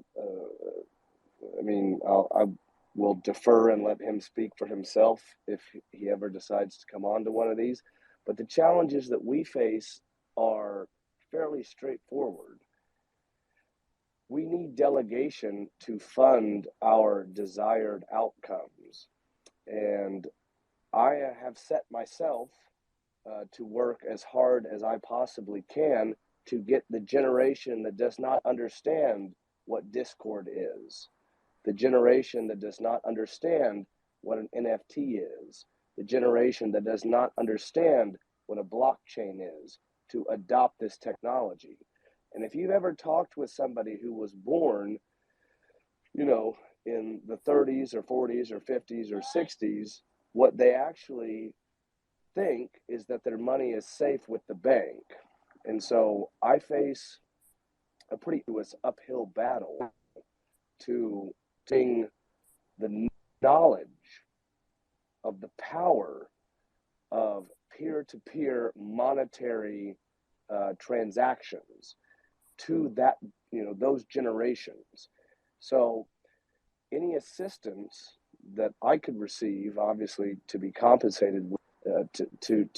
will defer and let him speak for himself if he ever decides to come on to one of these. But the challenges that we face are fairly straightforward. We need delegation to fund our desired outcomes. And I have set myself to work as hard as I possibly can to get the generation that does not understand what Discord is, the generation that does not understand what an NFT is, the generation that does not understand what a blockchain is, to adopt this technology. And if you've ever talked with somebody who was born, in the 30s or 40s or 50s or 60s, what they actually think is that their money is safe with the bank. And so I face a pretty uphill battle to bring the knowledge of the power of peer-to-peer monetary transactions to that, those generations. So any assistance that I could receive, obviously, to be compensated to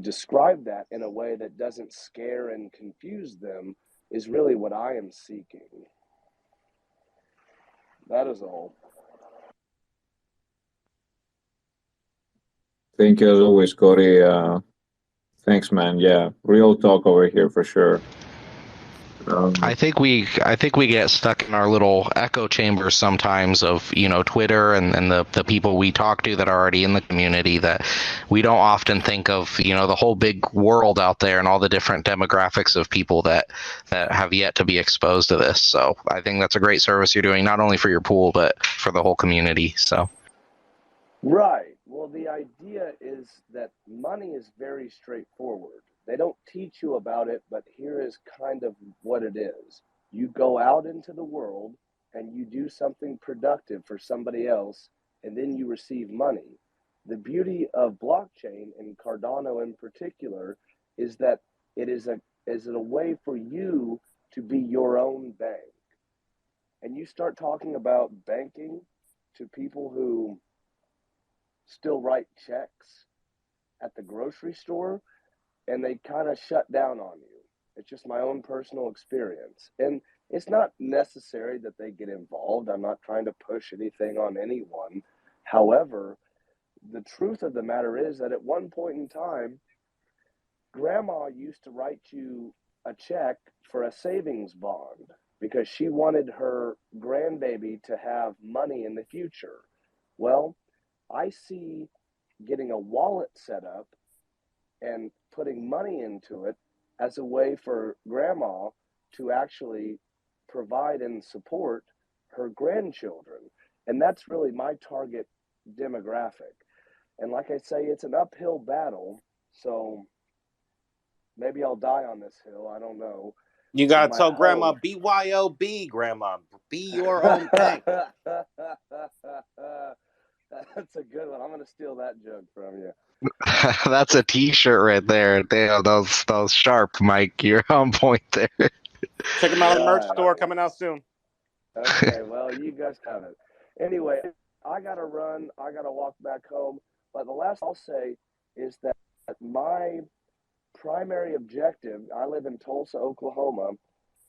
describe that in a way that doesn't scare and confuse them is really what I am seeking. That is all. Thank you as always, Cody. Thanks, man. Yeah, real talk over here for sure. I think we get stuck in our little echo chambers sometimes of Twitter and the people we talk to that are already in the community, that we don't often think of the whole big world out there and all the different demographics of people that have yet to be exposed to this. So I think that's a great service you're doing, not only for your pool but for the whole community. So right. Well, the idea is that money is very straightforward. They don't teach you about it, but here is kind of what it is. You go out into the world and you do something productive for somebody else, and then you receive money. The beauty of blockchain, and Cardano in particular, is that it is a way for you to be your own bank. And you start talking about banking to people who still write checks at the grocery store, and they kind of shut down on you. It's just my own personal experience. And it's not necessary that they get involved. I'm not trying to push anything on anyone. However, the truth of the matter is that at one point in time, Grandma used to write you a check for a savings bond because she wanted her grandbaby to have money in the future. Well, I see getting a wallet set up and putting money into it as a way for grandma to actually provide and support her grandchildren. And that's really my target demographic. And like I say, it's an uphill battle. So maybe I'll die on this hill. I don't know. You gotta My tell Grandma, hope- BYOB, Grandma. Be your own bank. That's a good one. I'm going to steal that joke from you. That's a T-shirt right there. Damn, that was sharp, Mike. You're on point there. Check them out on the merch Right. store coming out soon. Okay, well, you guys have it. Anyway, I got to run. I got to walk back home. But the last I'll say is that my primary objective, I live in Tulsa, Oklahoma,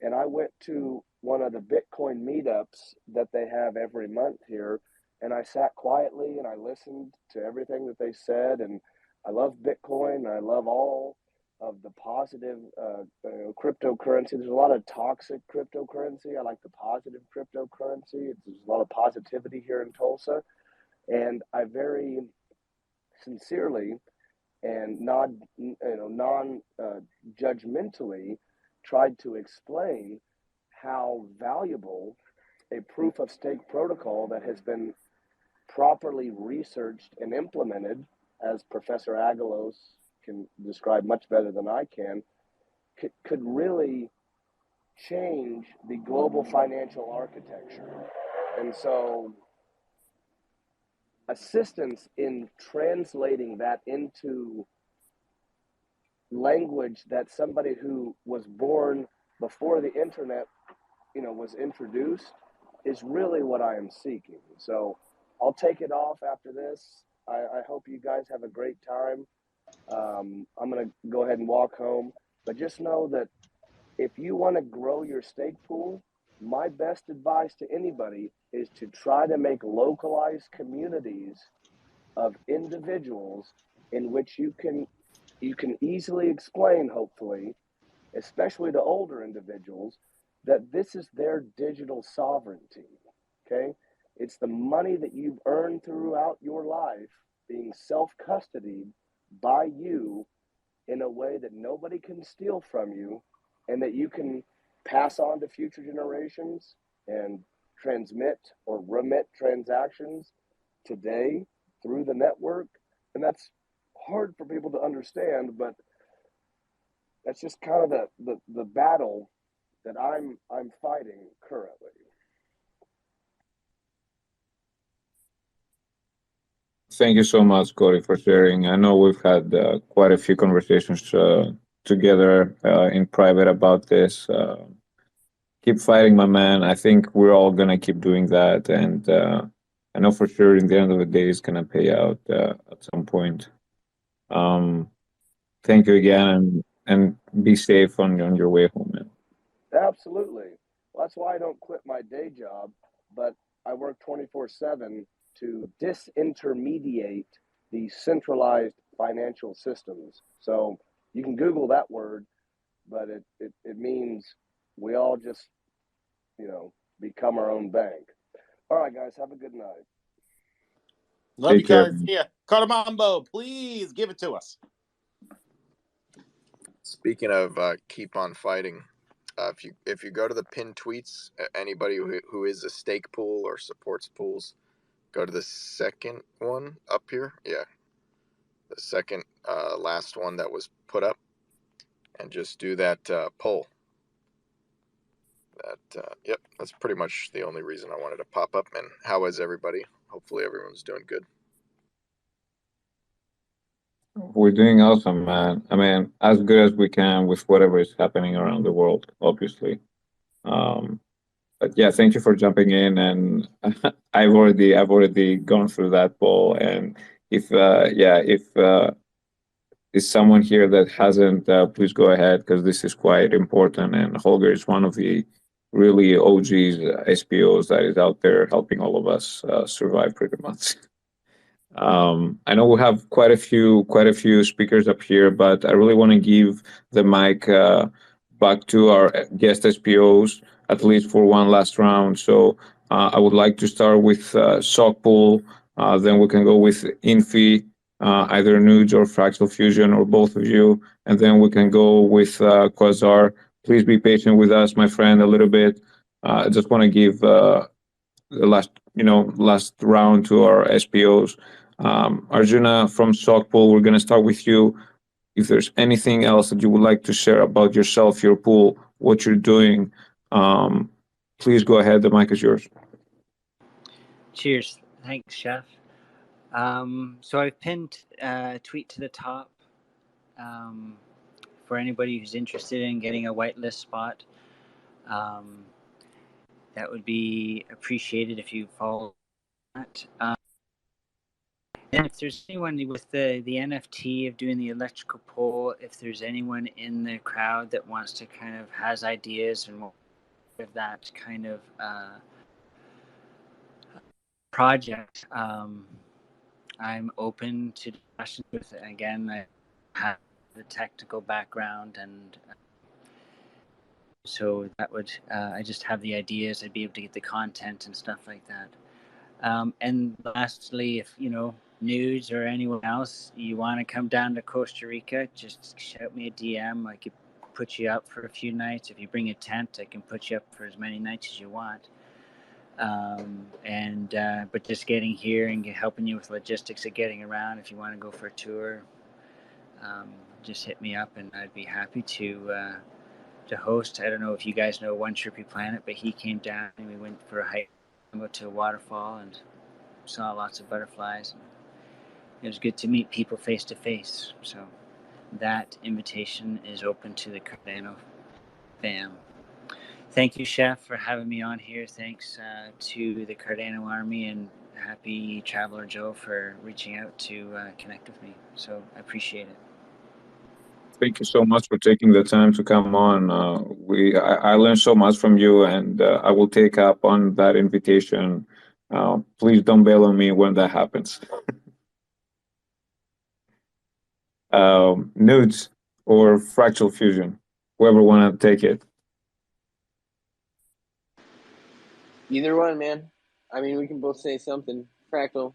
and I went to one of the Bitcoin meetups that they have every month here, and I sat quietly and I listened to everything that they said, and I love Bitcoin, and I love all of the positive cryptocurrency. There's a lot of toxic cryptocurrency. I like the positive cryptocurrency. There's a lot of positivity here in Tulsa, and I very sincerely and non-judgmentally tried to explain how valuable a proof of stake protocol that has been properly researched and implemented, as Professor Agalos can describe much better than I can, could really change the global financial architecture. And so assistance in translating that into language that somebody who was born before the internet, was introduced, is really what I am seeking. So I'll take it off after this. I hope you guys have a great time. I'm going to go ahead and walk home, but just know that if you want to grow your stake pool, my best advice to anybody is to try to make localized communities of individuals in which you can easily explain, hopefully, especially to older individuals, that this is their digital sovereignty, okay? It's the money that you've earned throughout your life being self-custodied by you in a way that nobody can steal from you, and that you can pass on to future generations and transmit or remit transactions today through the network. And that's hard for people to understand, but that's just kind of the battle that I'm fighting currently. Thank you so much, Corey, for sharing. I know we've had quite a few conversations together in private about this. Keep fighting, my man. I think we're all going to keep doing that. And I know for sure in the end of the day, it's going to pay out at some point. Thank you again, and be safe on your way home, man. Absolutely. Well, that's why I don't quit my day job, but I work 24/7 to disintermediate the centralized financial systems. So you can Google that word, but it means we all just, become our own bank. All right, guys, have a good night. Love Take you care. guys. Yeah. Cartamambo, please give it to us. Speaking of keep on fighting, if you go to the pinned tweets, anybody who is a stake pool or supports pools, go to the second one up here. Yeah, the second last one that was put up, and just do that poll. Yep, that's pretty much the only reason I wanted to pop up. And how is everybody? Hopefully everyone's doing good. We're doing awesome, man. I mean, as good as we can with whatever is happening around the world, obviously. But yeah, thank you for jumping in. And I've already gone through that poll. And if is someone here that hasn't, please go ahead, because this is quite important. And Holger is one of the really OGs, SPOs that is out there helping all of us survive pretty much. I know we have quite a few speakers up here, but I really want to give the mic back to our guest SPOs, at least for one last round. So I would like to start with Sockpool, then we can go with Infi, either Nudes or Fractal Fusion or both of you, and then we can go with Quasar. Please be patient with us, my friend, a little bit. I just want to give the last round to our SPOs. Arjuna from Sockpool, we're going to start with you. If there's anything else that you would like to share about yourself, your pool, what you're doing, please go ahead. The mic is yours. Cheers. Thanks, Chef. So I've pinned a tweet to the top for anybody who's interested in getting a whitelist spot. That would be appreciated if you follow that. And if there's anyone with the NFT of doing the electrical pole, if there's anyone in the crowd that wants to kind of has ideas and more of that kind of project, I'm open to discussion with it. Again, I have the technical background, and so that would I just have the ideas. I'd be able to get the content and stuff like that. And lastly, if Nudes or anyone else, you want to come down to Costa Rica, just shout me a DM. I could put you up for a few nights. If you bring a tent, I can put you up for as many nights as you want. But just getting here and helping you with logistics of getting around. If you want to go for a tour, just hit me up, and I'd be happy to host. I don't know if you guys know One Trippy Planet, but he came down and we went for a hike, went to a waterfall, and saw lots of butterflies. It was good to meet people face to face. So that invitation is open to the Cardano fam. Thank you, Chef, for having me on here. Thanks to the Cardano Army, and happy Traveler Joe for reaching out to connect with me. So I appreciate it. Thank you so much for taking the time to come on. I learned so much from you, and I will take up on that invitation. Please don't bail on me when that happens. Nudes or Fractal Fusion, whoever want to take it. Either one, man. I mean, we can both say something. Fractal.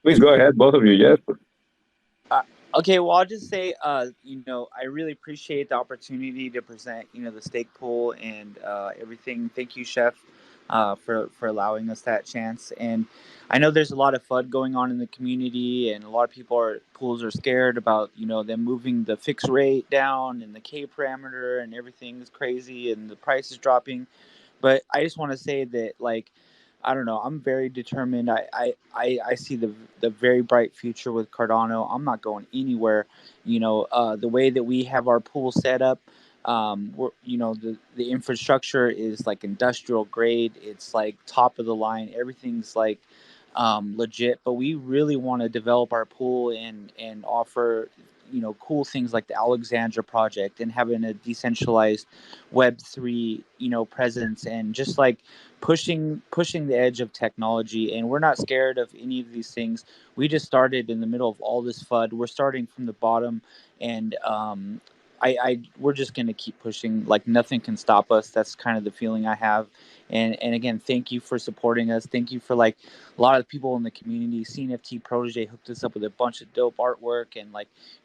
Please go ahead, both of you. Yes. Okay, well, I'll just say, I really appreciate the opportunity to present, the stake pool and everything. Thank you, Chef, for allowing us that chance. And I know there's a lot of FUD going on in the community, and a lot of pools are scared about, them moving the fixed rate down and the K parameter, and everything's crazy and the price is dropping. But I just want to say that, I don't know, I'm very determined. I see the very bright future with Cardano. I'm not going anywhere. The way that we have our pool set up, the infrastructure is like industrial grade. It's like top of the line. Everything's like legit. But we really want to develop our pool and offer cool things like the Alexandra project, and having a decentralized Web3 presence, and just like pushing the edge of technology. And we're not scared of any of these things. We just started in the middle of all this FUD. We're starting from the bottom, and we're just going to keep pushing. Like, nothing can stop us. That's kind of the feeling I have. And again, thank you for supporting us. Thank you for a lot of the people in the community. CNFT Protege hooked us up with a bunch of dope artwork, and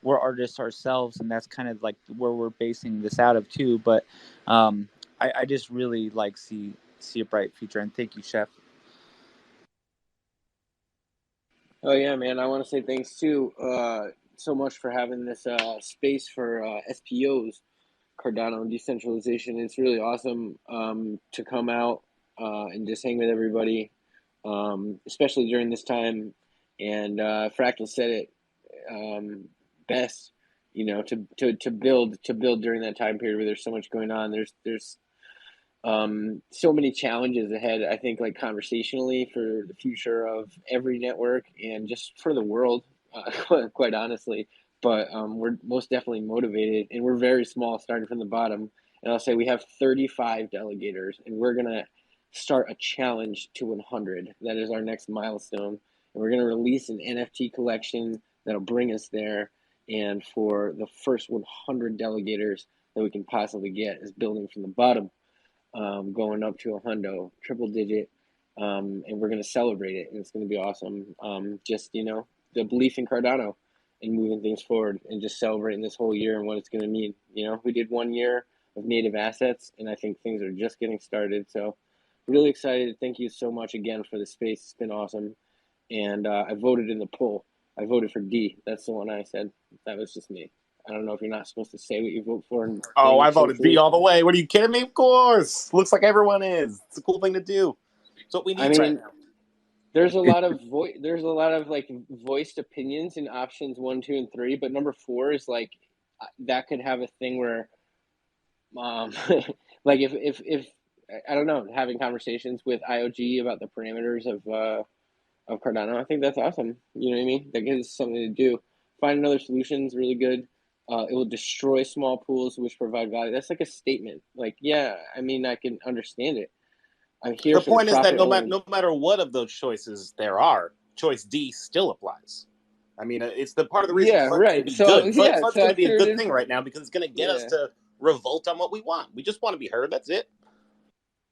we're artists ourselves, and that's kind of where we're basing this out of too. But I just really see a bright future, and thank you, Chef. Oh yeah, man. I want to say thanks too so much for having this space for SPOs, Cardano decentralization. It's really awesome to come out and just hang with everybody, especially during this time. And Fractal said it best, to build during that time period where there's so much going on. There's so many challenges ahead, I think, conversationally, for the future of every network and just for the world, quite honestly. But we're most definitely motivated, and we're very small, starting from the bottom. And I'll say we have 35 delegators, and we're going to start a challenge to 100. That is our next milestone. And we're going to release an NFT collection that'll bring us there. And for the first 100 delegators that we can possibly get is building from the bottom, going up to a hundo, triple digit, and we're going to celebrate it, and it's going to be awesome. Just, the belief in Cardano. and moving things forward and just celebrating this whole year and what it's going to mean. You know, we did 1 year of native assets, and I think things are just getting started. So really excited. Thank you so much again for the space. It's been awesome. And I voted in the poll. I voted for D. That's the one I said. That was just me. I don't know if you're not supposed to say what you vote for. Oh, I voted D all the way. What are you kidding me? Of course. Looks like everyone is. It's a cool thing to do. It's what we need right now. There's a lot of like voiced opinions in options 1, 2, and 3, but number 4 is like that could have a thing where, like if I don't know, having conversations with IOG about the parameters of Cardano, I think that's awesome. You know what I mean? That gives us something to do. Find another solution is really good. It will destroy small pools which provide value. That's like a statement. Like, yeah, I mean, I can understand it. I'm here. The point is that no matter what of those choices there are, choice D still applies. I mean, it's the part of the reason FUD's going to be good. FUD's going to be a good thing right now because it's going to get us to revolt on what we want. We just want to be heard. That's it.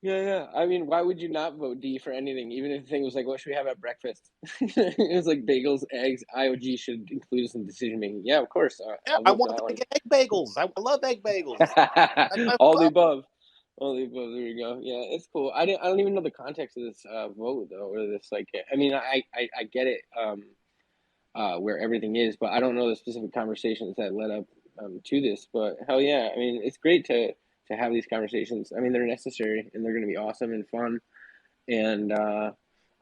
Yeah. I mean, why would you not vote D for anything? Even if the thing was like, what should we have at breakfast? It was like bagels, eggs. IOG should include us in decision making. Yeah, of course. I want to get egg bagels. I love egg bagels. All the above. All the above. There you go. Yeah, it's cool. I don't even know the context of this vote though, or this like. I mean, I get it. Where everything is, but I don't know the specific conversations that led up to this. But hell yeah, I mean, it's great to have these conversations. I mean, they're necessary and they're going to be awesome and fun. And I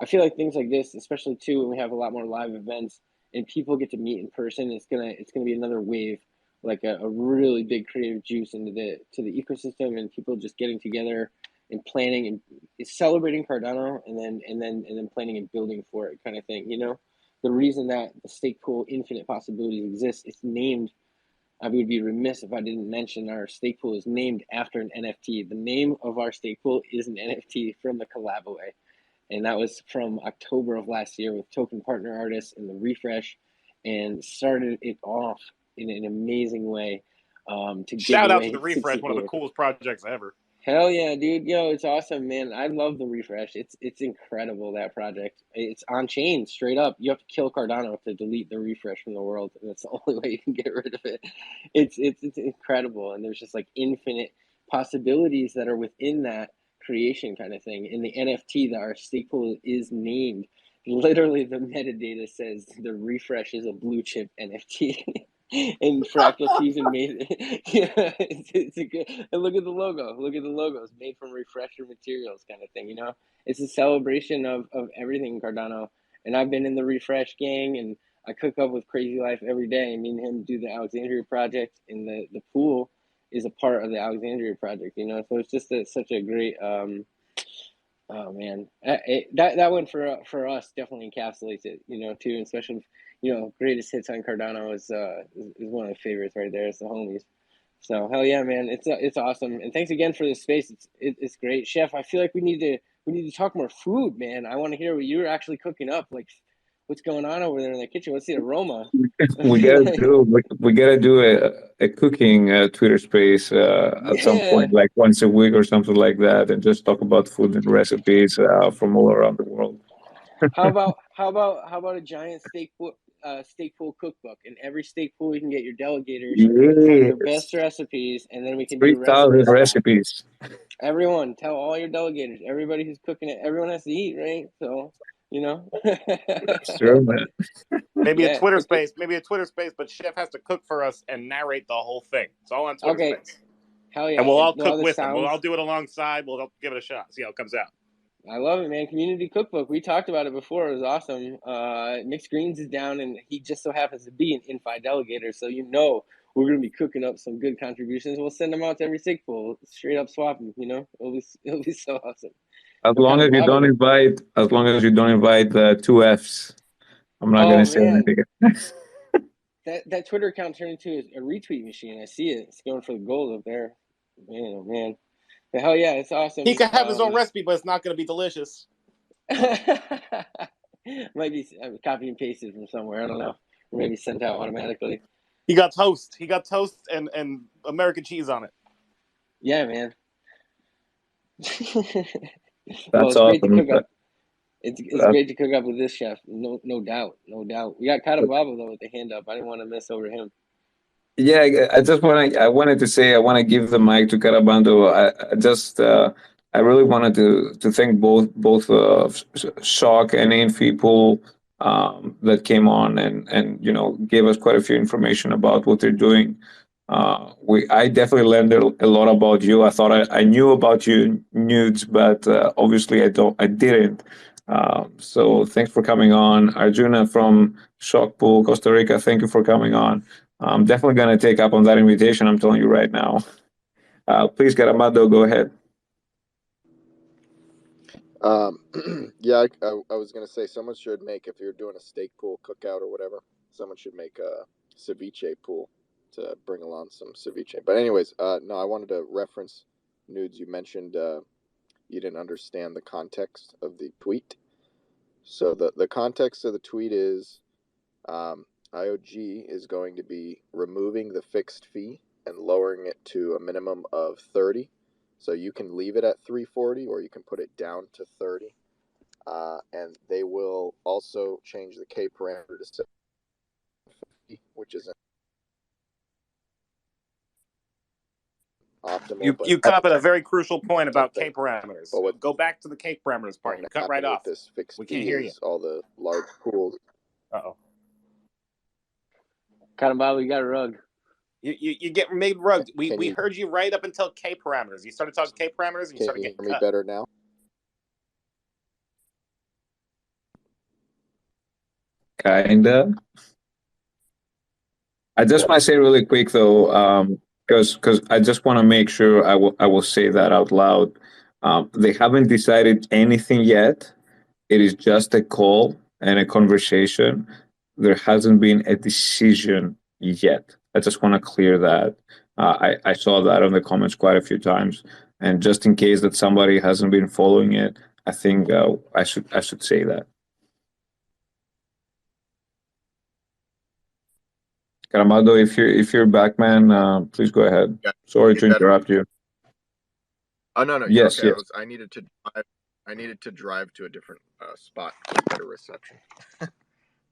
feel like things like this, especially too, when we have a lot more live events and people get to meet in person, it's gonna be another wave, like a really big creative juice into the ecosystem, and people just getting together and planning and celebrating Cardano, and then planning and building for it, kind of thing. You know, the reason that the stake pool Infinite Possibilities exists, it's named. I would be remiss if I didn't mention our stake pool is named after an NFT. The name of our stake pool is an NFT from the Collabaway. And that was from October of last year with token partner artists and the Refresh, and started it off in an amazing way. Shout out to the Refresh, one of the coolest projects ever. Hell yeah, dude. Yo, it's awesome, man. I love the Refresh. It's incredible, that project. It's on chain, straight up. You have to kill Cardano to delete the Refresh from the world, and that's the only way you can get rid of it. It's incredible, and there's just like infinite possibilities that are within that creation kind of thing. In the NFT that our stake pool is named, literally the metadata says the Refresh is a blue chip NFT. And Fractal Fusion made it. Yeah, it's a good. And look at the logo. Look at the logo. It's made from refresher materials, kind of thing. You know, it's a celebration of everything Cardano. And I've been in the Refresh gang, and I cook up with Crazy Life every day. Me and him do the Alexandria project, and the pool is a part of the Alexandria project. You know, so it's just such a great. Oh man, that one for us definitely encapsulates it. You know, too, especially. You know, greatest hits on Cardano is one of the favorites right there. It's the homies. So hell yeah, man, it's awesome. And thanks again for this space. It's great, Chef. I feel like we need to talk more food, man. I want to hear what you're actually cooking up. Like, what's going on over there in the kitchen? What's the aroma? we gotta do a cooking Twitter space at some point, like once a week or something like that, and just talk about food and recipes from all around the world. How about a giant stake pool cookbook? In every stake pool, you can get your delegators your best recipes, and then we can do 3,000 recipes. Everyone, tell all your delegators, everybody who's cooking it, everyone has to eat, right? So, you know. Sure, man. Maybe a Twitter space, but Chef has to cook for us and narrate the whole thing. It's all on Twitter space. Hell yeah. And we'll all cook with him. We'll all do it alongside. We'll give it a shot. See how it comes out. I love it, man. Community cookbook. We talked about it before. It was awesome. Mixed Greens is down, and he just so happens to be an Infi delegator. So you know we're gonna be cooking up some good contributions. We'll send them out to every stake pool. Straight up swap them. You know, it'll be so awesome. As long as you don't invite the 2 Fs, I'm not gonna say anything. that Twitter account turned into a retweet machine. I see it. It's going for the gold up there. Man, oh man. But hell yeah, it's awesome. He can have his own recipe, but it's not going to be delicious. Might be copy and pasted from somewhere. I don't know. Or maybe sent out automatically. He got toast. And American cheese on it. Yeah, man. That's awesome. It's great to cook up with this chef. No doubt. We got Catabravo though with the hand up. I didn't want to mess over him. Yeah, I wanted to say, I want to give the mic to Carabando. I really wanted to thank both Shock and Infi Pool that came on and gave us quite a few information about what they're doing. I definitely learned a lot about you. I thought I knew about you, Nudes, but obviously I didn't. So thanks for coming on. Arjuna from Shock Pool, Costa Rica, thank you for coming on. I'm definitely going to take up on that invitation. I'm telling you right now. Please, Garamado, go ahead. Yeah, I was going to say someone should make, if you're doing a steak pool cookout or whatever, someone should make a ceviche pool to bring along some ceviche. But anyways, no, I wanted to reference Nudes. You mentioned you didn't understand the context of the tweet. So the context of the tweet is IOG is going to be removing the fixed fee and lowering it to a minimum of 30. So you can leave it at 340 or you can put it down to 30. And they will also change the K parameter to 50, which is optimal. You cut up at a very crucial point about something. K parameters. But Go back to the K parameters part. You cut right off. This fixed we can't fee hear you. is all the large pools. Uh-oh. Catabravo, you got a rug. You get made rugged. We heard you right up until K parameters. You started talking K parameters and you started getting cut. Can you hear me better now? Kinda. I just want to say really quick though, because I just want to make sure I will say that out loud. They haven't decided anything yet. It is just a call and a conversation. There hasn't been a decision yet. I just want to clear that. I saw that on the comments quite a few times, and just in case that somebody hasn't been following it, I think I should say that. Caramado, if you're back, man, please go ahead. Yeah. Sorry to interrupt you. Oh no, yes, okay. yes. I needed to drive to a different spot for better reception.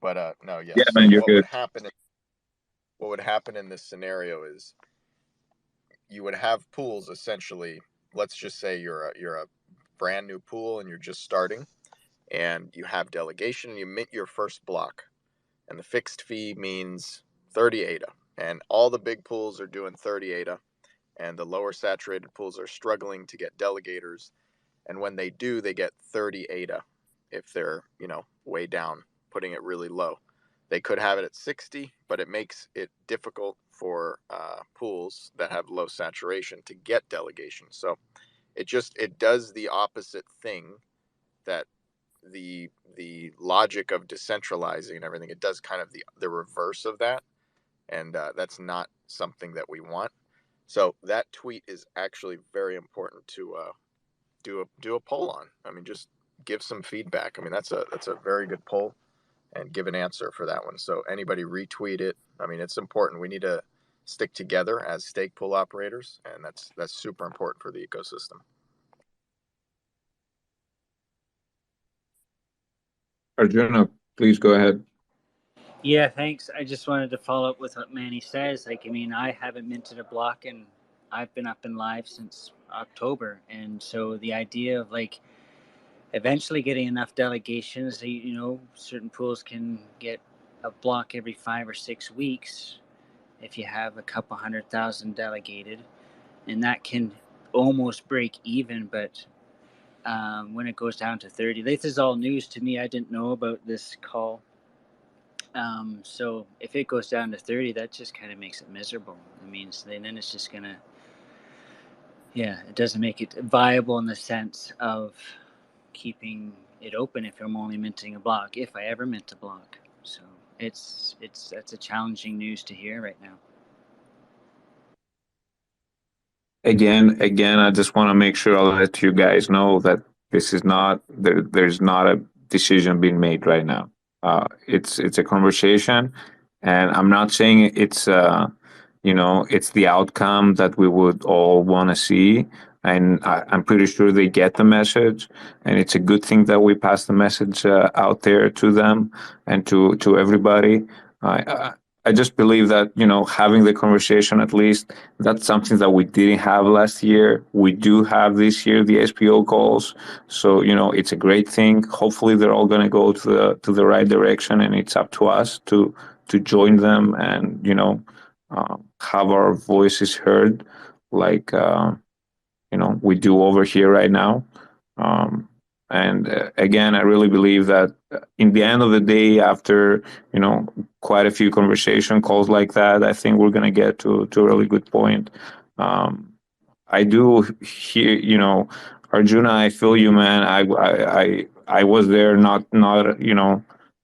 But no, yes. Yeah, so man, you're what good. What would happen in this scenario is you would have pools essentially. Let's just say you're a brand new pool and you're just starting, and you have delegation and you mint your first block, and the fixed fee means 30 ADA, and all the big pools are doing 30 ADA, and the lower saturated pools are struggling to get delegators, and when they do, they get 30 ADA if they're way down, putting it really low. They could have it at 60, but it makes it difficult for pools that have low saturation to get delegation. So it does the opposite thing that the logic of decentralizing and everything. It does kind of the reverse of that, and that's not something that we want. So that tweet is actually very important to do a poll on. I mean, just give some feedback. I mean, that's a very good poll, and give an answer for that one. So anybody retweet it. I mean, it's important. We need to stick together as stake pool operators, and that's super important for the ecosystem. Arjuna, please go ahead. Yeah, thanks. I just wanted to follow up with what Manny says. Like, I mean, I haven't minted a block and I've been up and live since October. And so the idea of like eventually getting enough delegations that, certain pools can get a block every 5 or 6 weeks if you have a couple 100,000 delegated, and that can almost break even. But when it goes down to 30, this is all news to me. I didn't know about this call. So if it goes down to 30, that just kind of makes it miserable. I mean, so then it's just gonna, it doesn't make it viable in the sense of keeping it open if I'm only minting a block, if I ever mint a block. So that's a challenging news to hear right now. Again, I just want to make sure I'll let you guys know that this is not there's not a decision being made right now. It's a conversation, and I'm not saying it's it's the outcome that we would all want to see, and I'm pretty sure they get the message, and it's a good thing that we pass the message out there to them and to everybody. I just believe that, having the conversation, at least, that's something that we didn't have last year. We do have this year the SPO calls, so it's a great thing. Hopefully, they're all going to go to the right direction, and it's up to us to join them and have our voices heard, like we do over here right now. And again, I really believe that in the end of the day, after quite a few conversation calls like that, I think we're going to get to a really good point. I do hear, Arjuna, I feel you, man. I was there not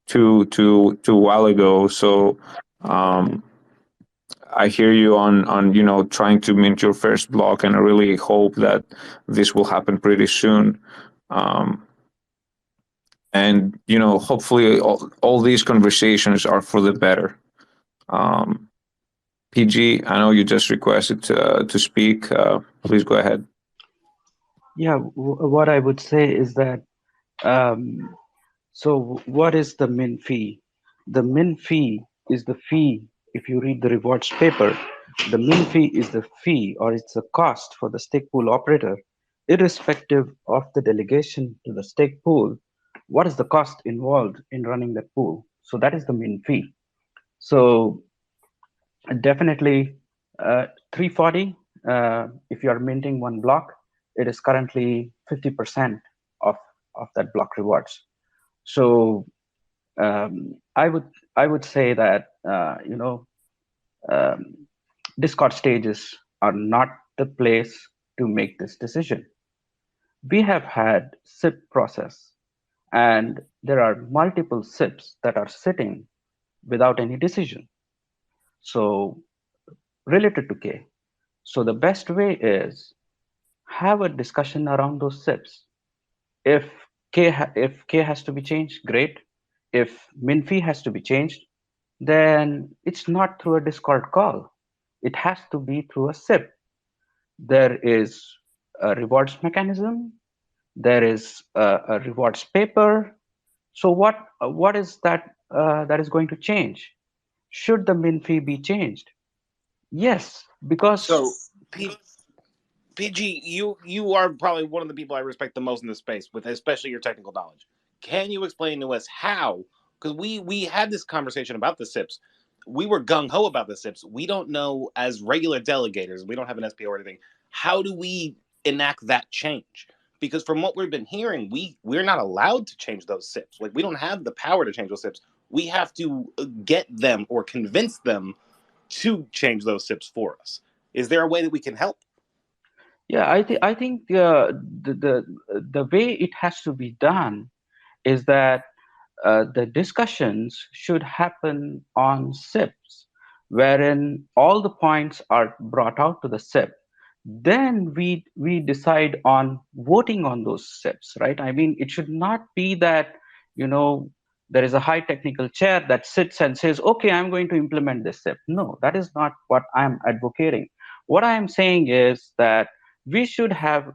too while ago, so I hear you on trying to mint your first block, and I really hope that this will happen pretty soon. And hopefully all these conversations are for the better. PG, I know you just requested to speak. Please go ahead. Yeah, what I would say is that, so what is the min fee? The min fee is the fee. If you read the rewards paper, the min fee is the fee, or it's a cost for the stake pool operator, irrespective of the delegation to the stake pool. What is the cost involved in running that pool? So that is the min fee. So definitely 340, if you are minting one block, it is currently 50% of that block rewards. So I would say that Discord stages are not the place to make this decision. We have had SIP process, and there are multiple SIPs that are sitting without any decision. So related to K, so the best way is have a discussion around those SIPs. If K has to be changed, great. If min fee has to be changed, then it's not through a Discord call. It has to be through a SIP. There is a rewards mechanism. There is a rewards paper. So what is that that is going to change? Should the min fee be changed? Yes, because So, PG, you are probably one of the people I respect the most in this space, with especially your technical knowledge. Can you explain to us how? Because we had this conversation about the SIPs. We were gung-ho about the SIPs. We don't know, as regular delegators, we don't have an SPO or anything, how do we enact that change? Because from what we've been hearing, we're not allowed to change those SIPs. Like, we don't have the power to change those SIPs. We have to get them or convince them to change those SIPs for us. Is there a way that we can help? Yeah, I think the way it has to be done is that the discussions should happen on SIPs, wherein all the points are brought out to the SIP. Then we decide on voting on those SIPs, right? I mean, it should not be that there is a high technical chair that sits and says, okay, I'm going to implement this SIP. No, that is not what I'm advocating. What I am saying is that we should have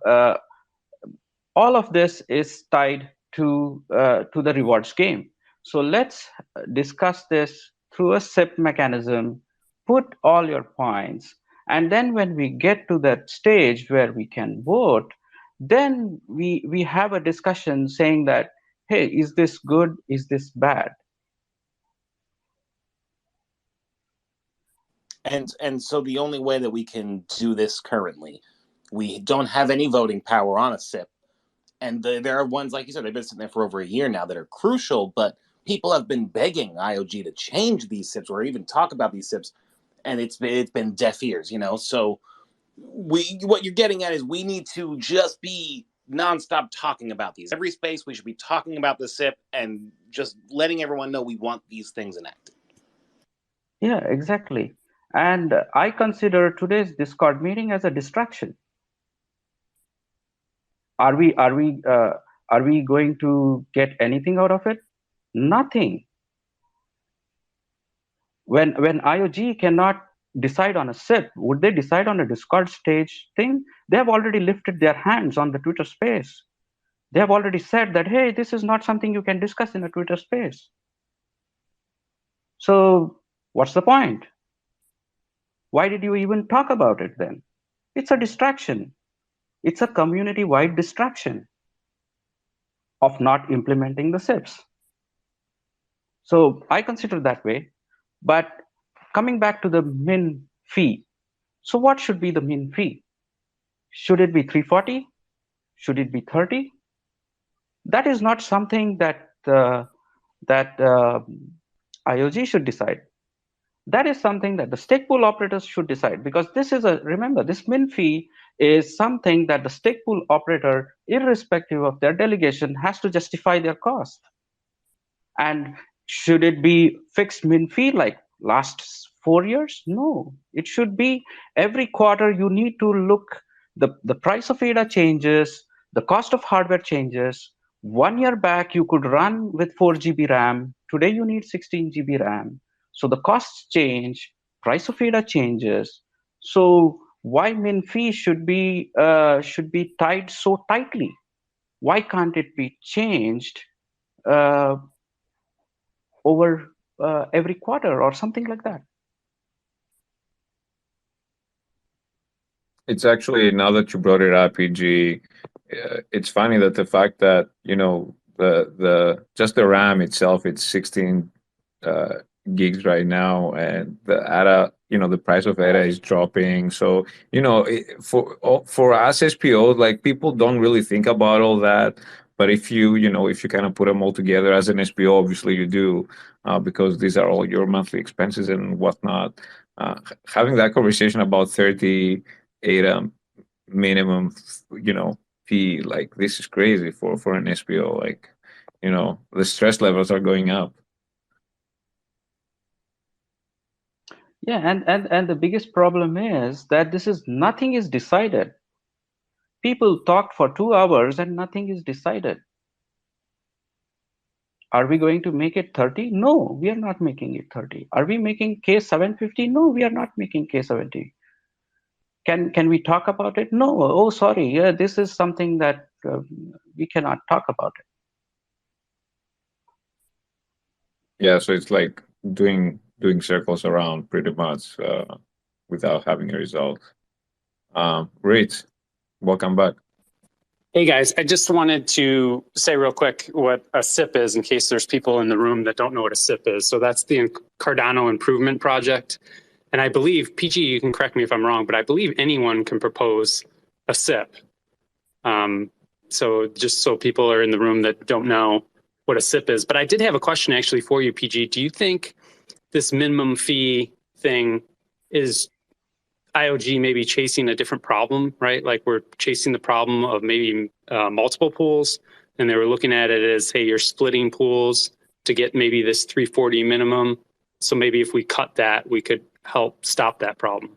all of this is tied to the rewards game. So let's discuss this through a SIP mechanism, put all your points, and then when we get to that stage where we can vote, then we have a discussion saying that, hey, is this good? Is this bad? And so the only way that we can do this currently, we don't have any voting power on a SIP. And there are ones, like you said, they've been sitting there for over a year now that are crucial, but people have been begging IOG to change these SIPs or even talk about these SIPs, and it's been deaf ears, So what you're getting at is we need to just be nonstop talking about these. Every space we should be talking about the SIP and just letting everyone know we want these things enacted. Yeah, exactly. And I consider today's Discord meeting as a distraction. Are we going to get anything out of it? Nothing. When IOG cannot decide on a SIP? Would they decide on a Discord stage thing? They have already lifted their hands on the Twitter space. They have already said that, hey, this is not something you can discuss in a Twitter space. So what's the point? Why did you even talk about it then? It's a distraction. It's a community-wide distraction of not implementing the SIPs. So I consider that way. But coming back to the min fee, so what should be the min fee? Should it be 340? Should it be 30? That is not something that IOG should decide. That is something that the stake pool operators should decide, because this is remember, this min fee is something that the stake pool operator, irrespective of their delegation, has to justify their cost. And should it be fixed min fee like last 4 years? No, it should be every quarter you need to look, the price of ADA changes, the cost of hardware changes. 1 year back, you could run with 4 GB RAM. Today, you need 16 GB RAM. So the costs change, price of ADA changes. So why min fee should be tied so tightly? Why can't it be changed over every quarter or something like that? It's actually, now that you brought it up, PG, it's funny that the fact that, you know, the just the RAM itself, it's 16 gigs right now, and the ADA, you know, the price of ADA is dropping. So, you know, for us SPOs, like, people don't really think about all that. But if you kind of put them all together as an SPO, obviously you do, because these are all your monthly expenses and whatnot. Having that conversation about 30 ADA minimum, you know, fee, like, this is crazy for an SPO. Like, you know, the stress levels are going up. Yeah, and the biggest problem is that nothing is decided. People talked for 2 hours and nothing is decided. Are we going to make it 30? No, we are not making it 30. Are we making K750? No, we are not making K70. Can we talk about it? No. Oh, sorry. Yeah, this is something that we cannot talk about it. Yeah, so it's like doing circles around pretty much, without having a result. Rich, welcome back. Hey guys, I just wanted to say real quick what a SIP is in case there's people in the room that don't know what a SIP is. So that's the Cardano Improvement Project. And I believe, PG, you can correct me if I'm wrong, but I believe anyone can propose a SIP. So just so people are in the room that don't know what a SIP is. But I did have a question actually for you, PG. Do you think this minimum fee thing is IOG maybe chasing a different problem, right? Like, we're chasing the problem of maybe multiple pools, and they were looking at it as, hey, you're splitting pools to get maybe this 340 minimum. So maybe if we cut that, we could help stop that problem.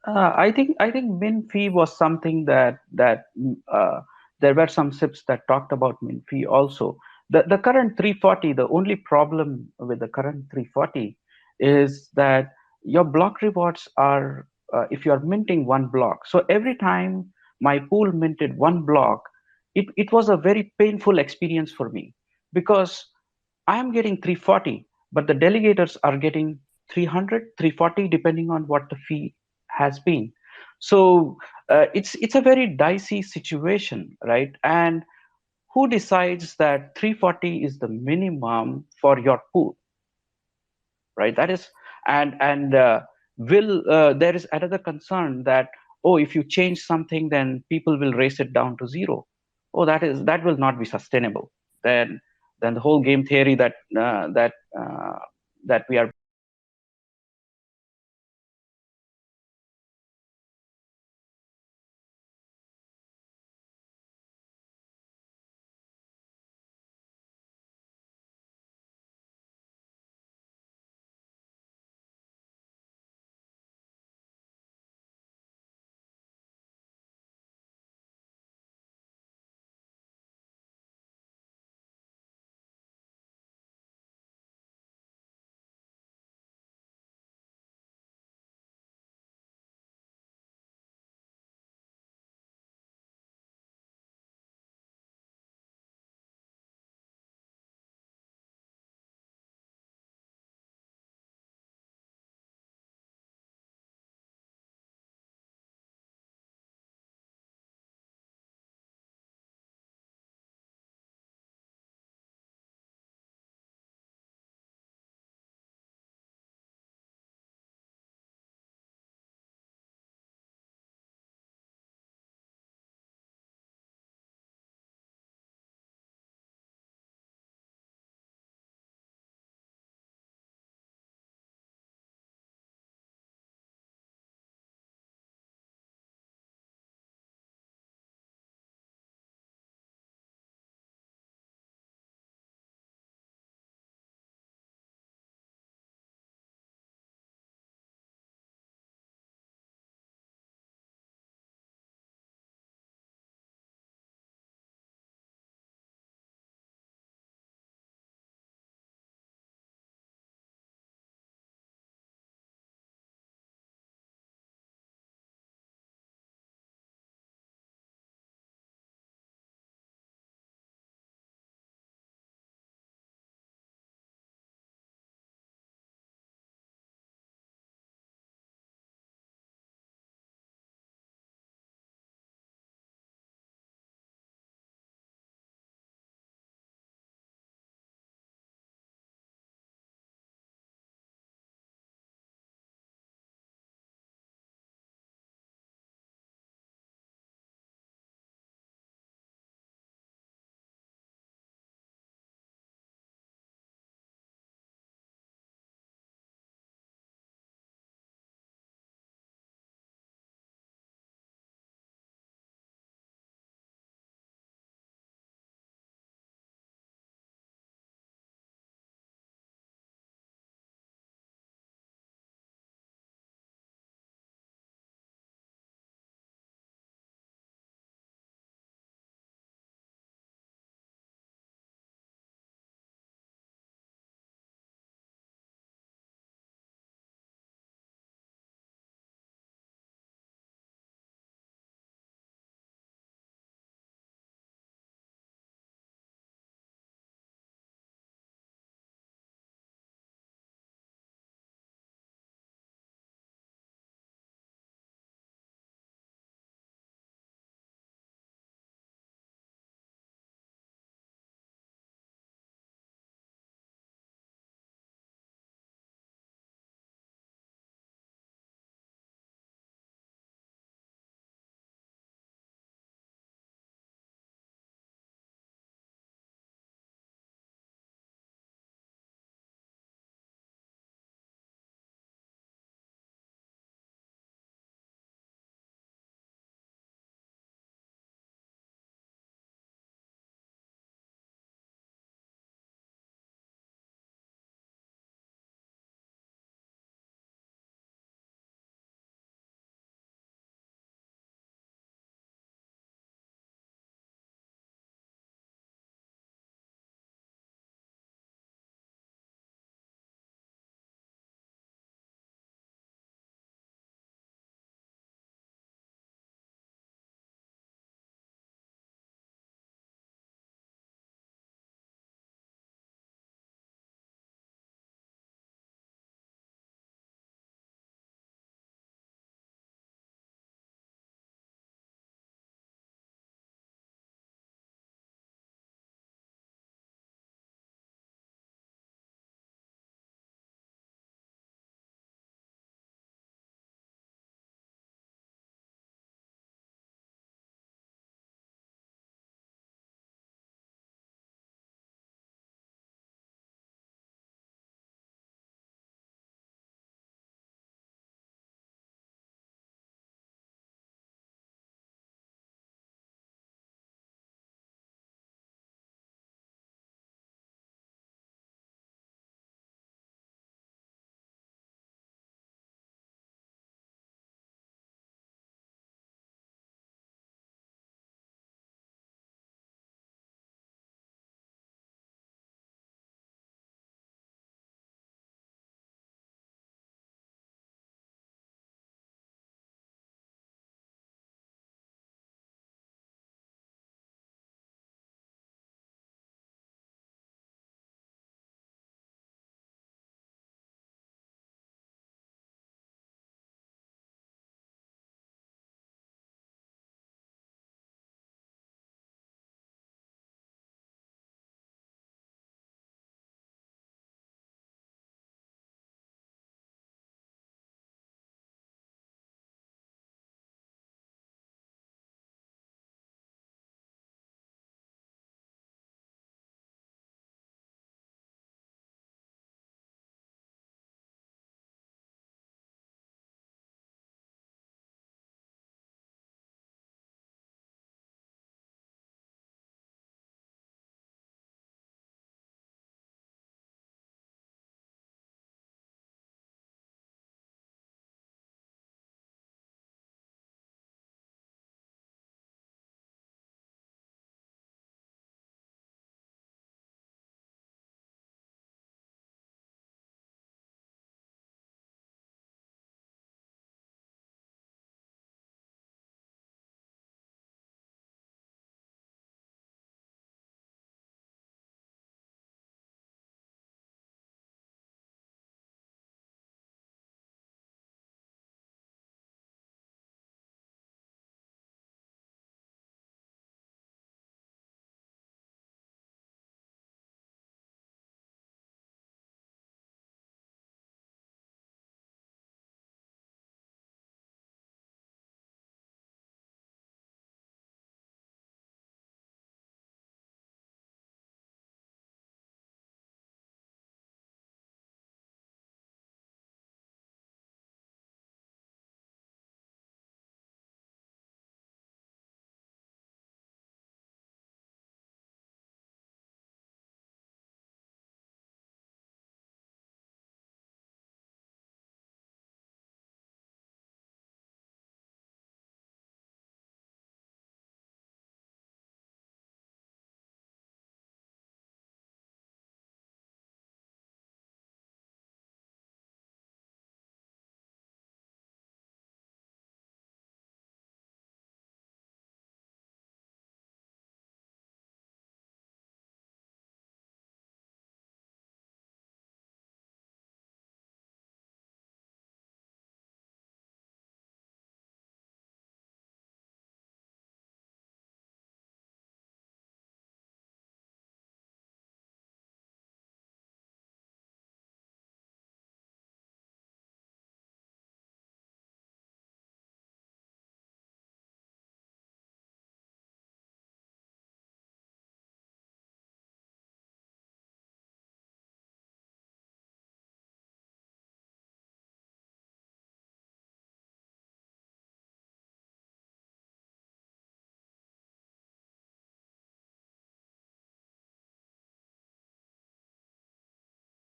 I think min fee was something that there were some SIPs that talked about min fee also. The current 340, the only problem with the current 340 is that your block rewards are, if you are minting one block. So every time my pool minted one block, it was a very painful experience for me, because I am getting 340, but the delegators are getting 300, 340, depending on what the fee has been. So it's a very dicey situation, right? And who decides that 340 is the minimum for your pool, right? That is, there is another concern that, oh, if you change something, then people will race it down to 0. Oh, that will not be sustainable. Then the whole game theory that we are